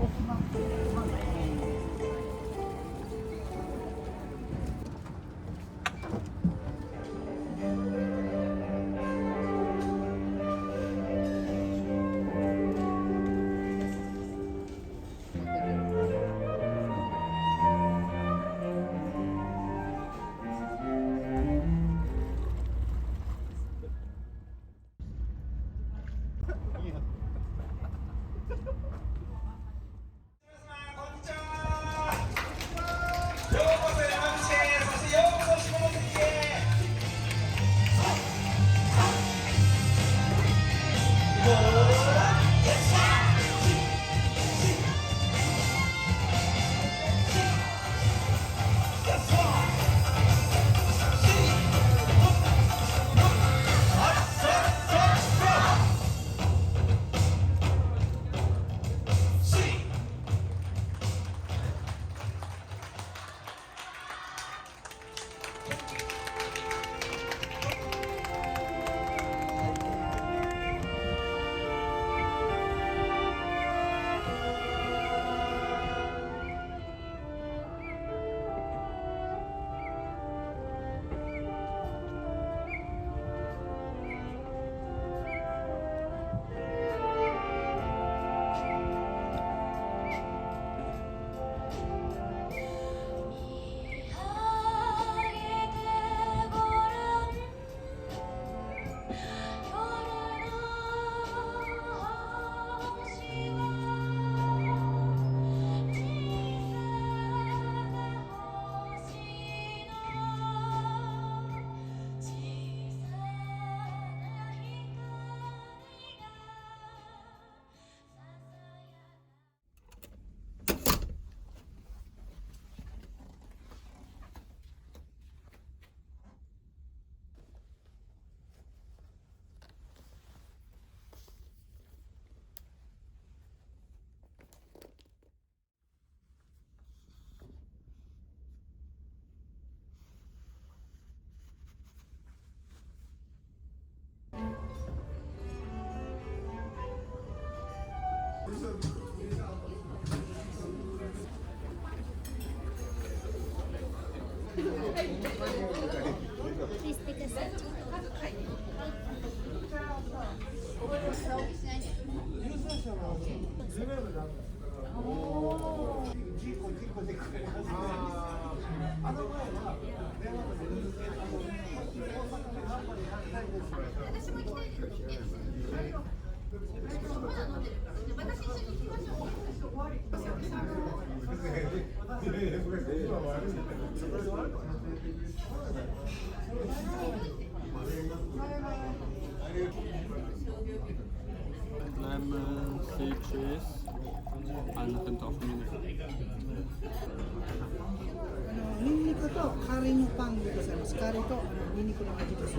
Please take a seat. Lemon, sea cheese, and kentofu. ニンニクとカレーのパンでございます。カレーとニンニクの味です。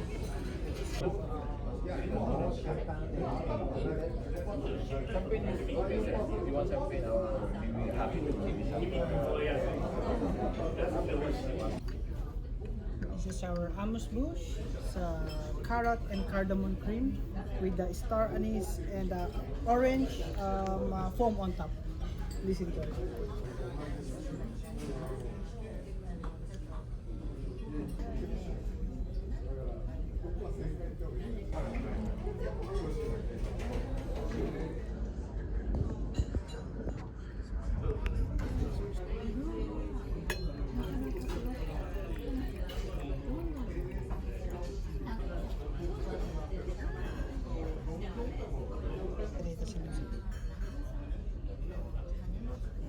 This is our amuse bouche, carrot and cardamom cream with the star anise and orange foam on top. Please enjoy.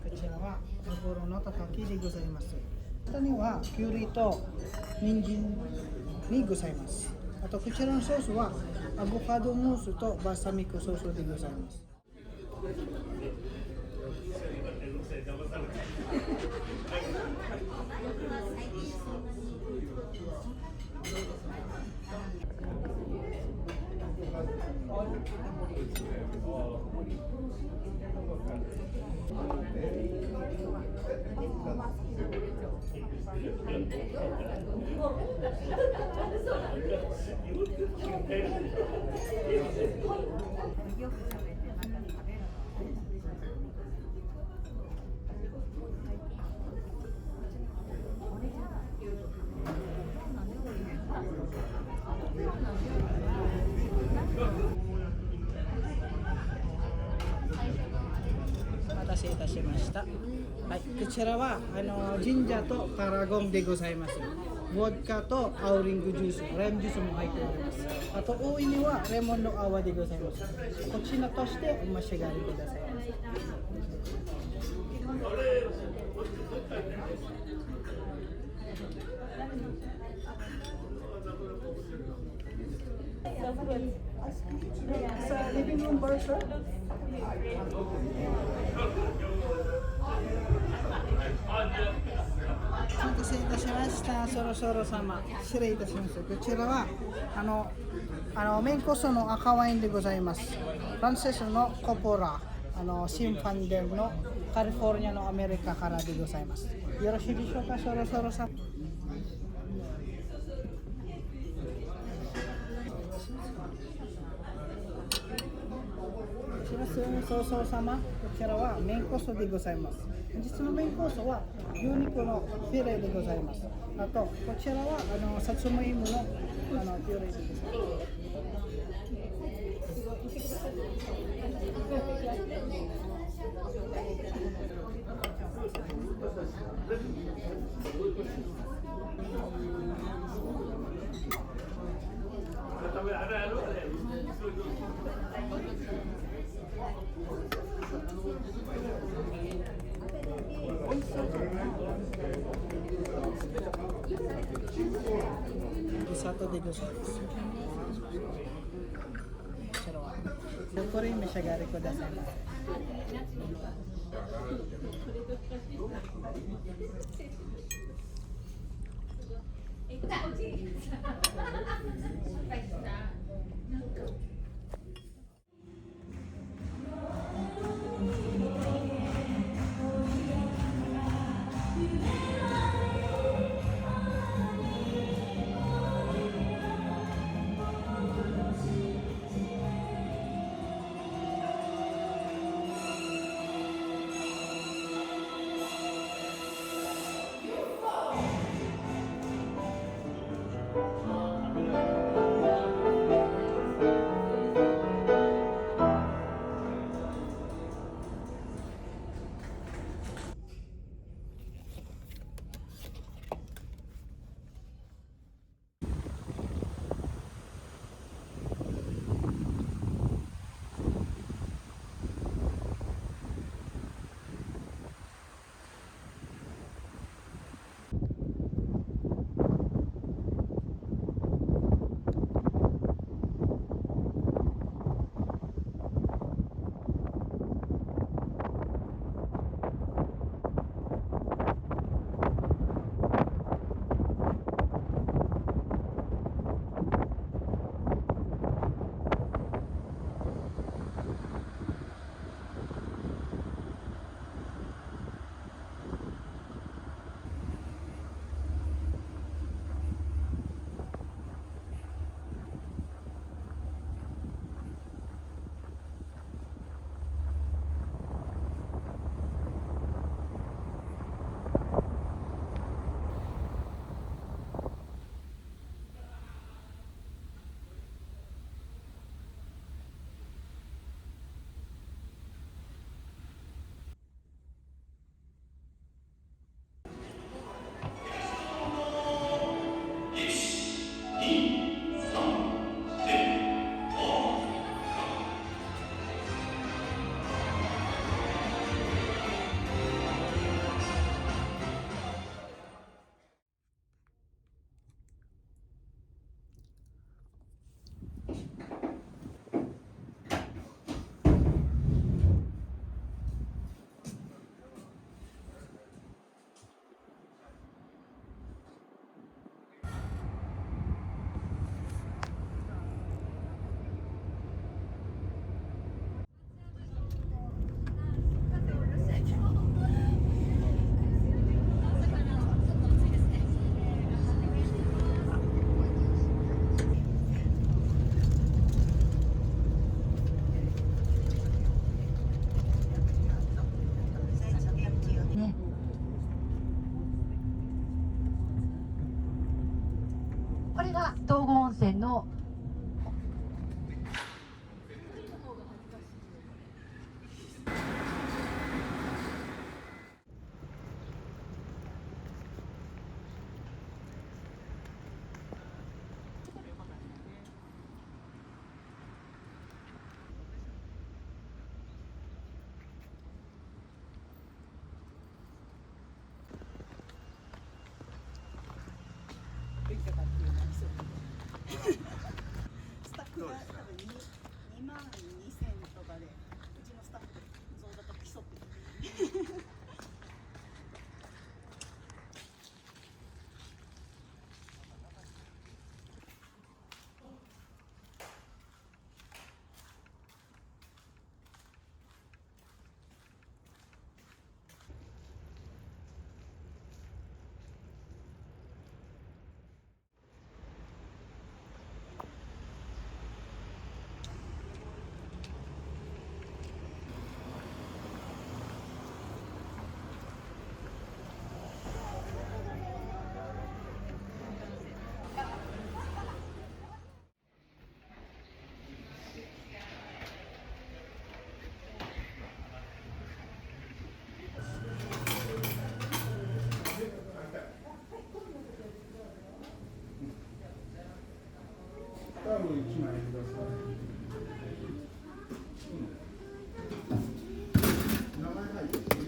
こちらはマグロのたたきでございます。下にはきゅうりと人参にございます。あとこちらのソースはアボカドムースとバサミコソースでございます。お待たせいたしました。はい、こちらはジンジャーとタラゴンでございます。ボッカとアウリングジュース、ライムジュースも入っております。あと大いにはレモンの泡でございます。こちらとしてお召し上がりください。living room bar, sir? お待たせいたしました。そろそろ様、失礼いたします。こちらはメインコースの赤ワインでございます。フランセスのコポラ、シンファンデルのカリフォルニアのアメリカからでございます。よろしいでしょうか、そろそろ様。そろそろ様、こちらはメインコースでございます。実のメインコースは牛肉のフィレでございます。あとこちらはさつまいものピュレでございます。リサートでございます。こちらはこれ召し上がりください。これが道後温泉のスタッフが多分2万2000とかで、うちのスタッフ増加と競ってる。タオル1枚ください。名前入ってる。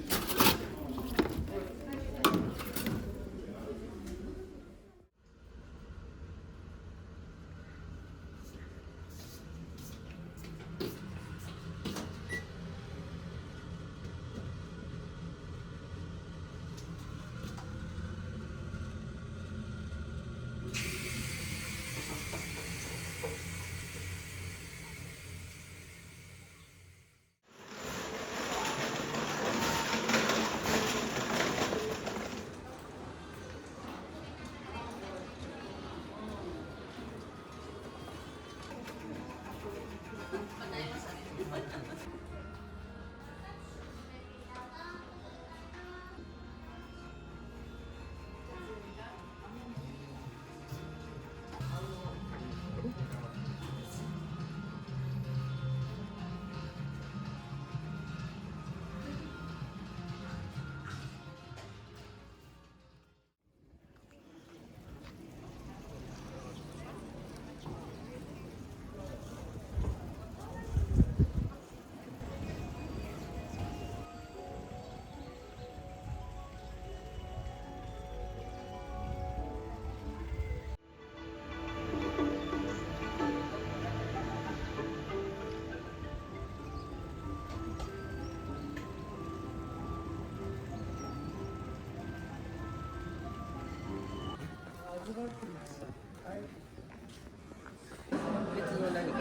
別の何か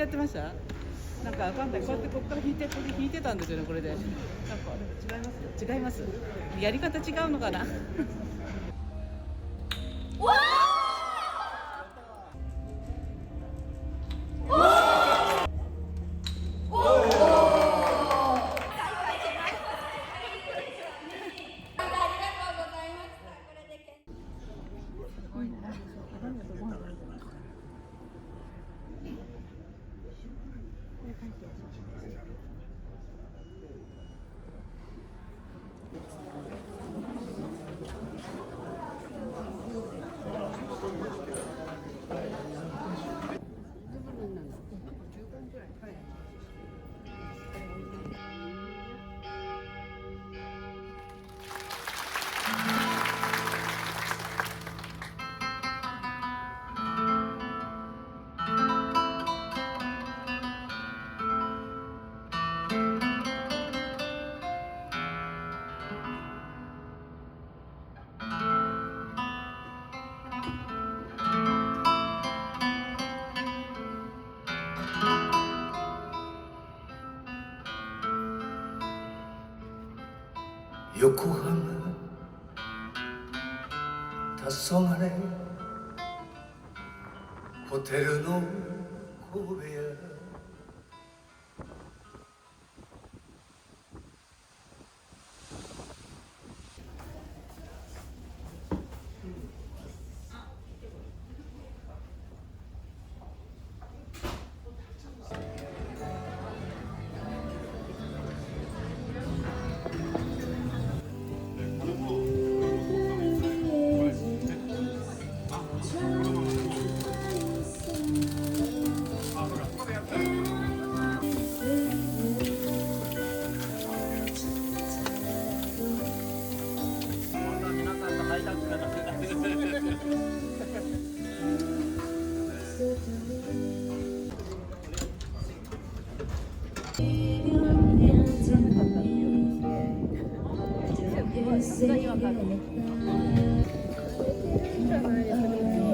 やってました。なんかわかんない。こうやってここから引いて、これ引いてたんですよね。これで。なんか違います。違います。やり方違うのかな。横浜黄昏ホテルの神戸や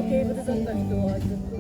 テーブルだった人はずっと。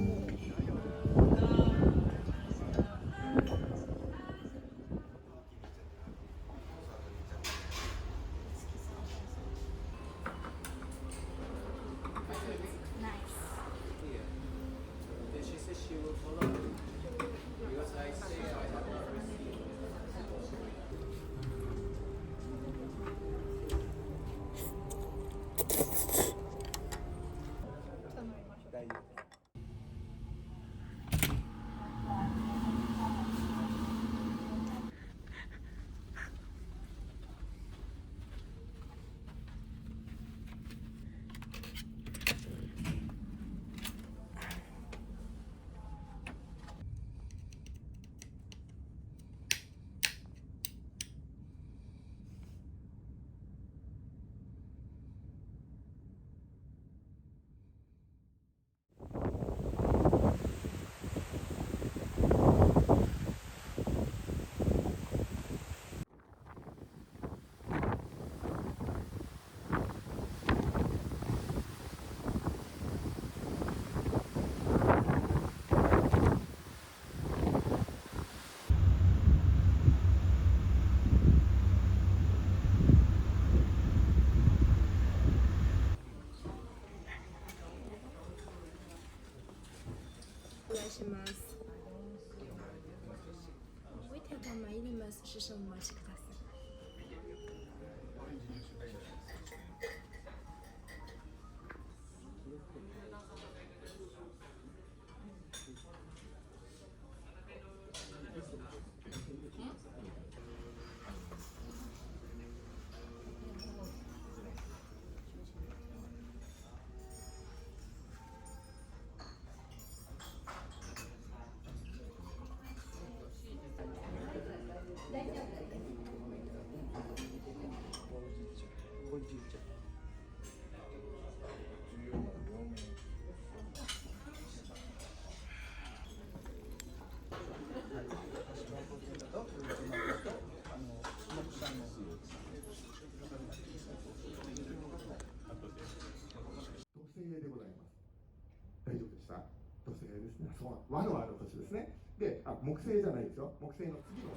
ですね。そう、和のある星ですね。で、木星じゃないですよ。木星の次の。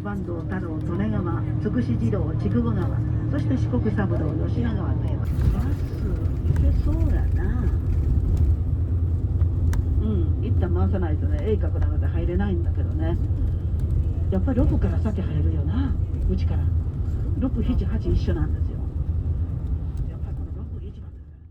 坂東太郎、利根川、筑紫次郎、筑後川、そして四国三郎、吉野川といえばバス行けそうやな。一旦回さないとね、鋭角なので入れないんだけどね。やっぱり6から先入るよな、うちから。6、7、8一緒なんですよ。やっぱりこの6一番ですからね。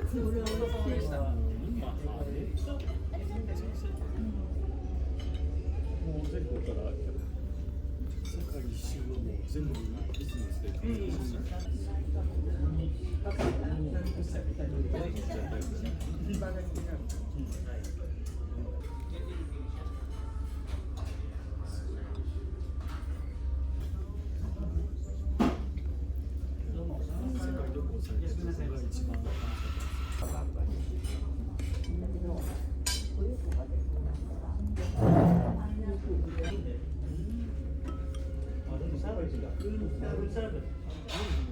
もう全国から世界一周はもう全部ビジネスで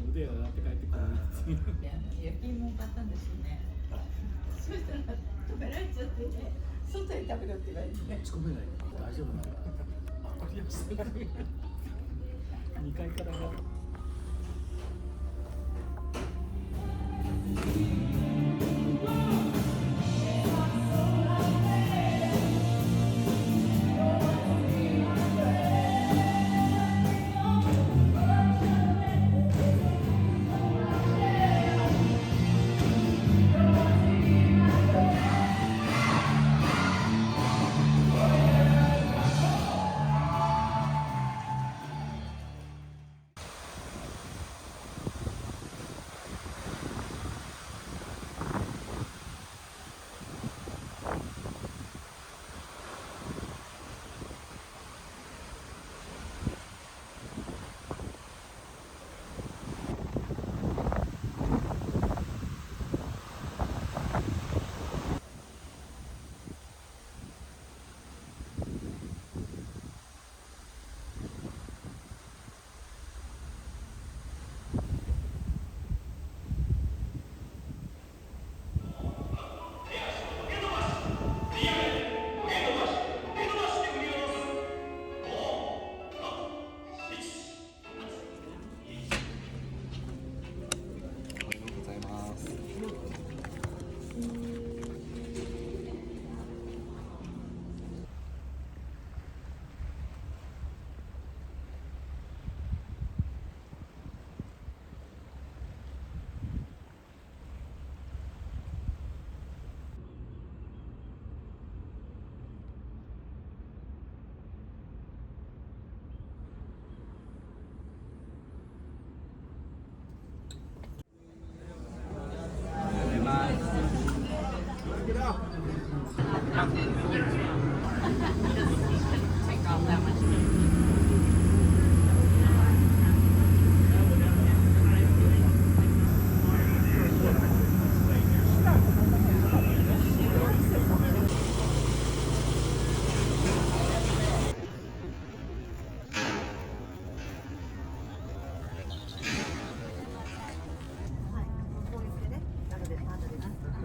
腕が上がって帰ってくるっていう。焼き芋を買ったんですよね。そしたら食べられちゃってね、外に食べろって言われてね。打ち込めない。大丈夫なのか。とりあえず2階から上がる。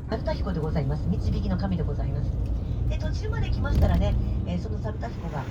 猿田彦でございます。導きの神でございます。で、途中まで来ましたらね、その猿田彦が。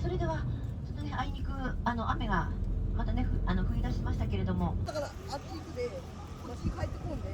それではちょっとね、あいにく雨がまたね降り出しましたけれども、だからあっち行くで、わし帰ってこんで、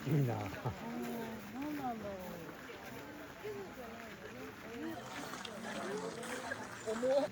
いいな。何なんだろう。重っ。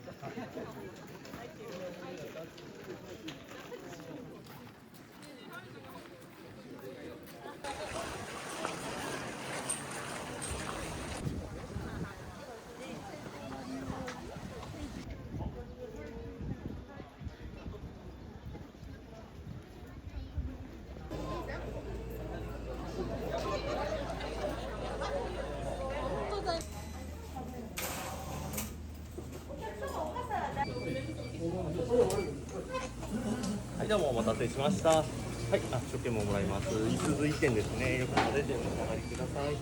はい、どうもお待たせしました。はい、食券ももらいます。いすず1点ですね。よかったらでお召し上がりください。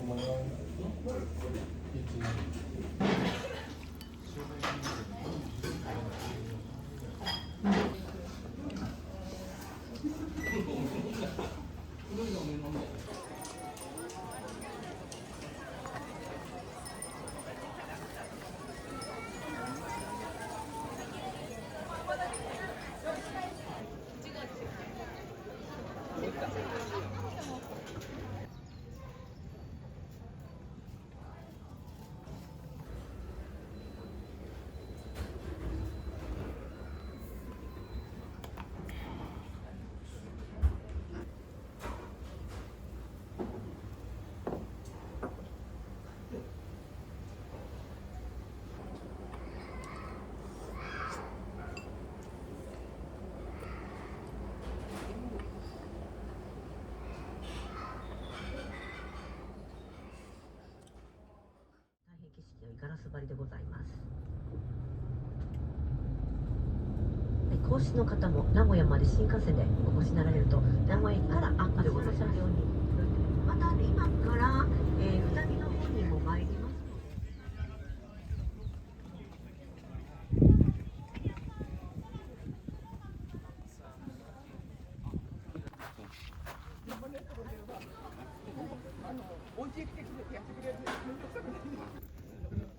ガラス張りでございます。講師の方も名古屋まで新幹線でお越しになられると、名古屋からアップでございますように、また今から二見の方にも参ります。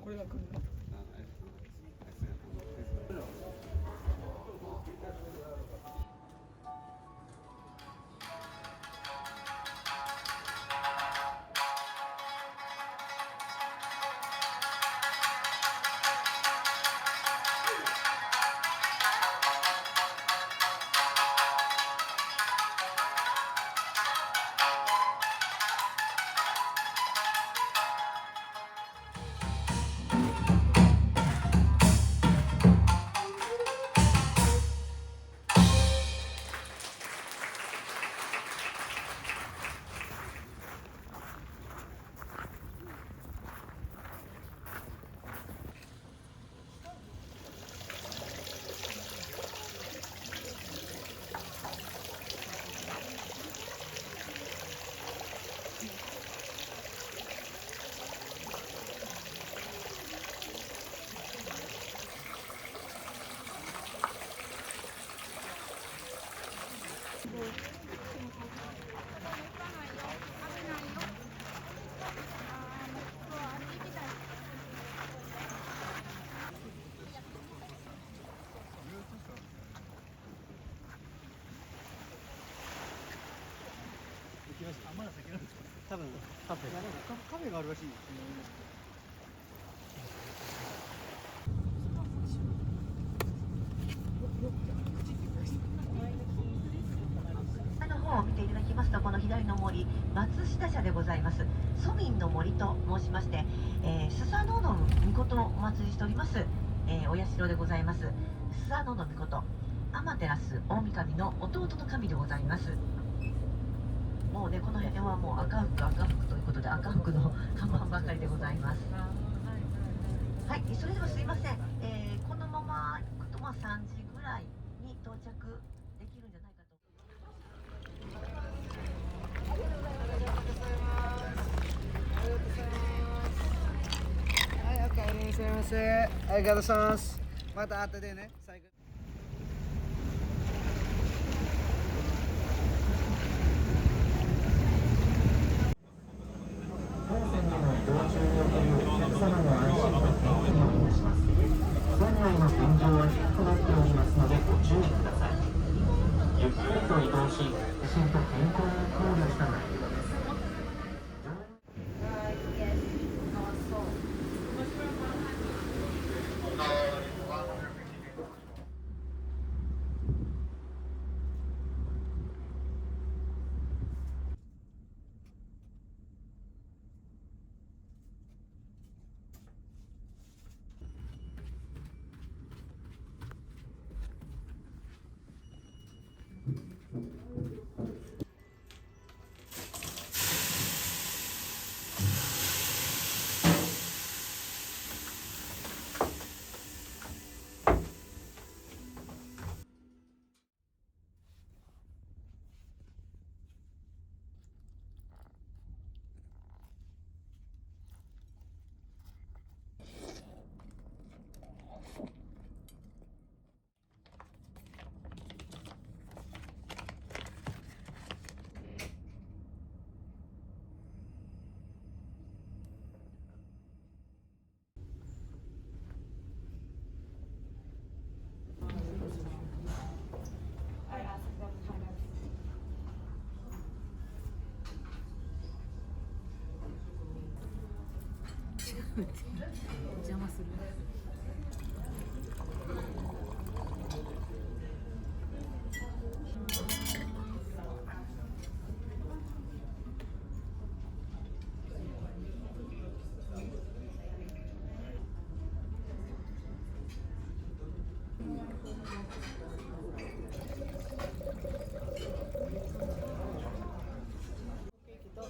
これが来るの。まだ先なんですか。多分カフェ。カフェがあるらしいですね。の方を見ていただきますと、この左の森、松下社でございます。蘇民の森と申しまして、スサノオノミコトをお祭りしております、お社でございます。スサノオノミコト、天照大神の弟の神でございます。もうね、この辺はもう赤福ということで、赤福の看板ばかりでございます。はい、それではすいません、このまま行くと3時ぐらいに到着できるんじゃないかと。はい、お帰りなさいませ。ありがとうございます。また後でね。最後。本線での移動中におけるお客様の安心と健康をお願いします。船内の天井は低くなっておりますのでご注意ください。ゆっくりと移動し、安心と健康を考慮した内容です。邪魔する。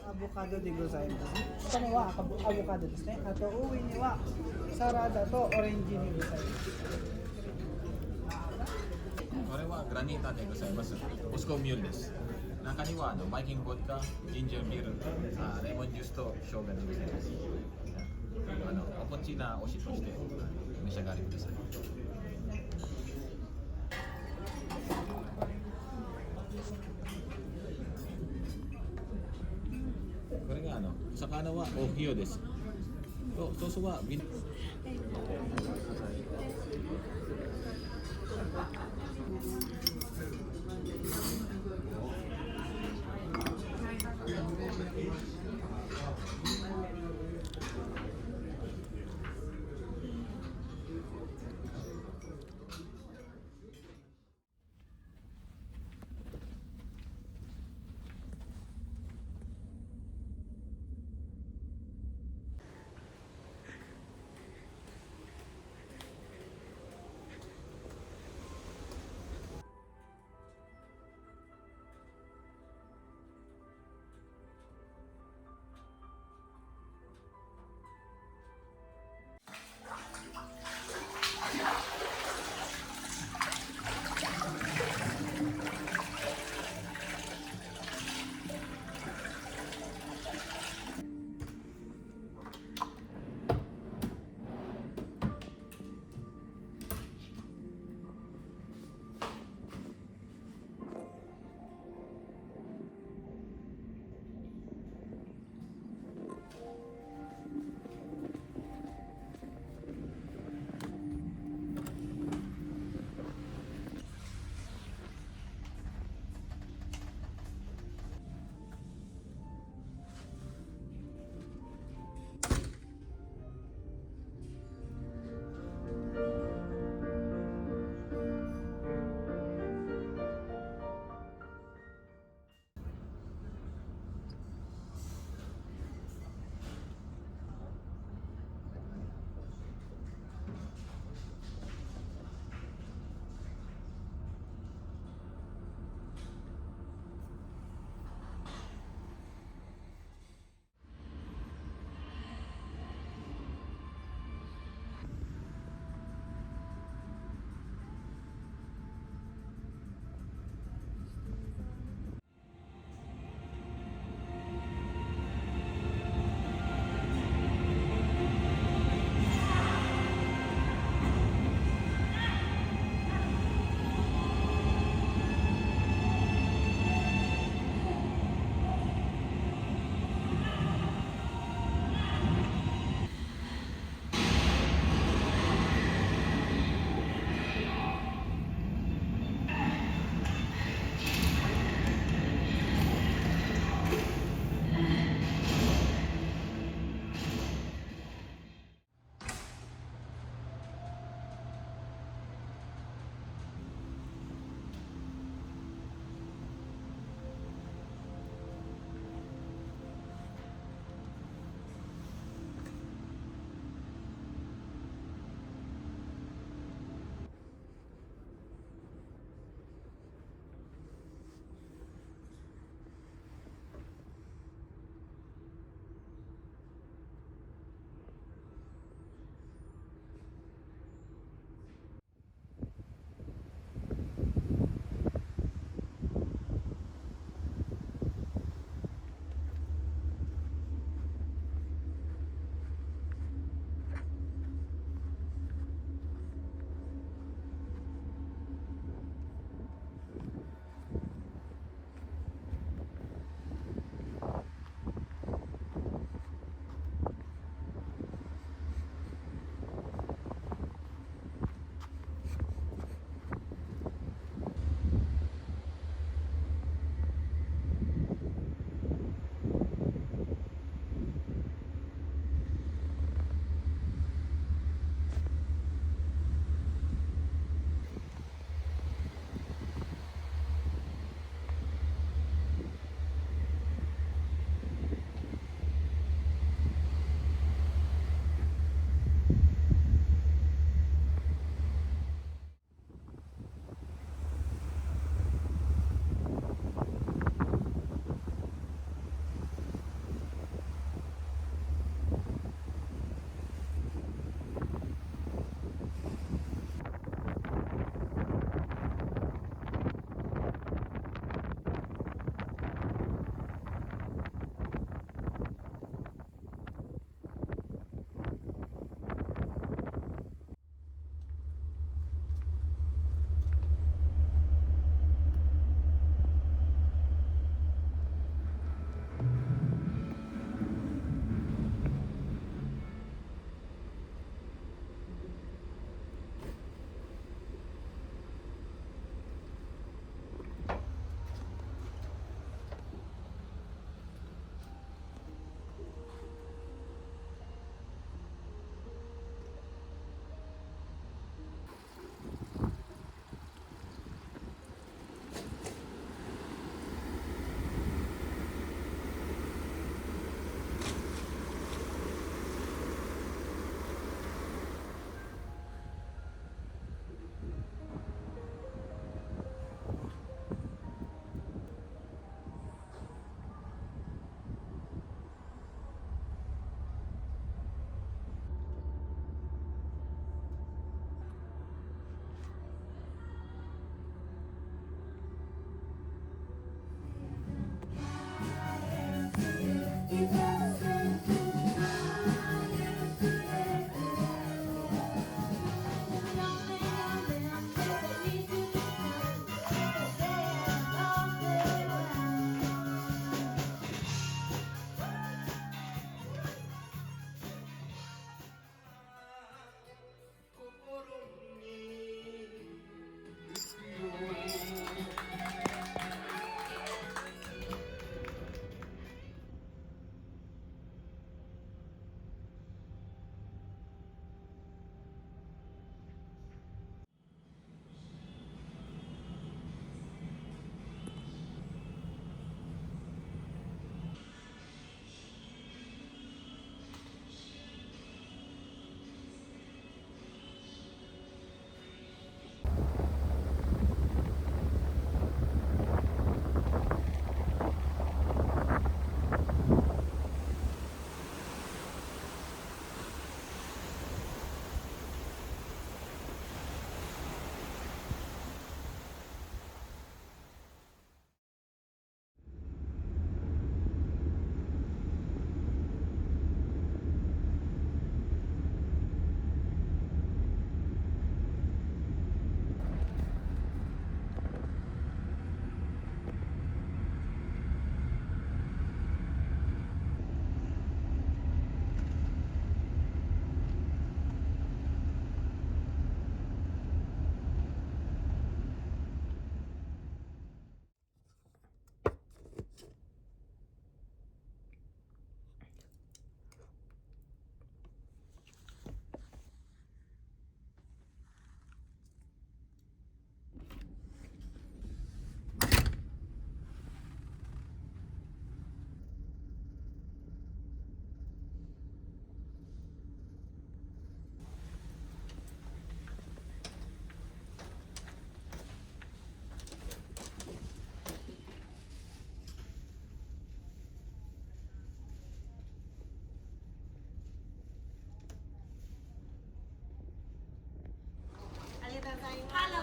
アボカドでございます。これはアボカドですね。あと上にはサラダとオレンジにございます。これはグラニータでございます。モスコミュールです。中にはバイキングボッカ、ジンジャービール、レモンジュースと生姜でございます。おこっちなおしとして召し上がりください。これが魚はオヒヨです。ソースはビン。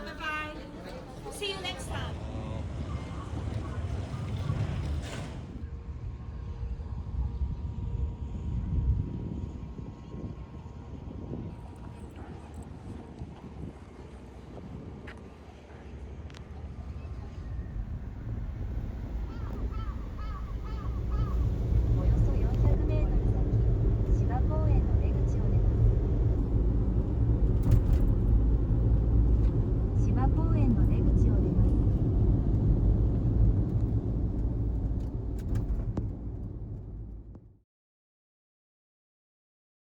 bye bye. See you next time.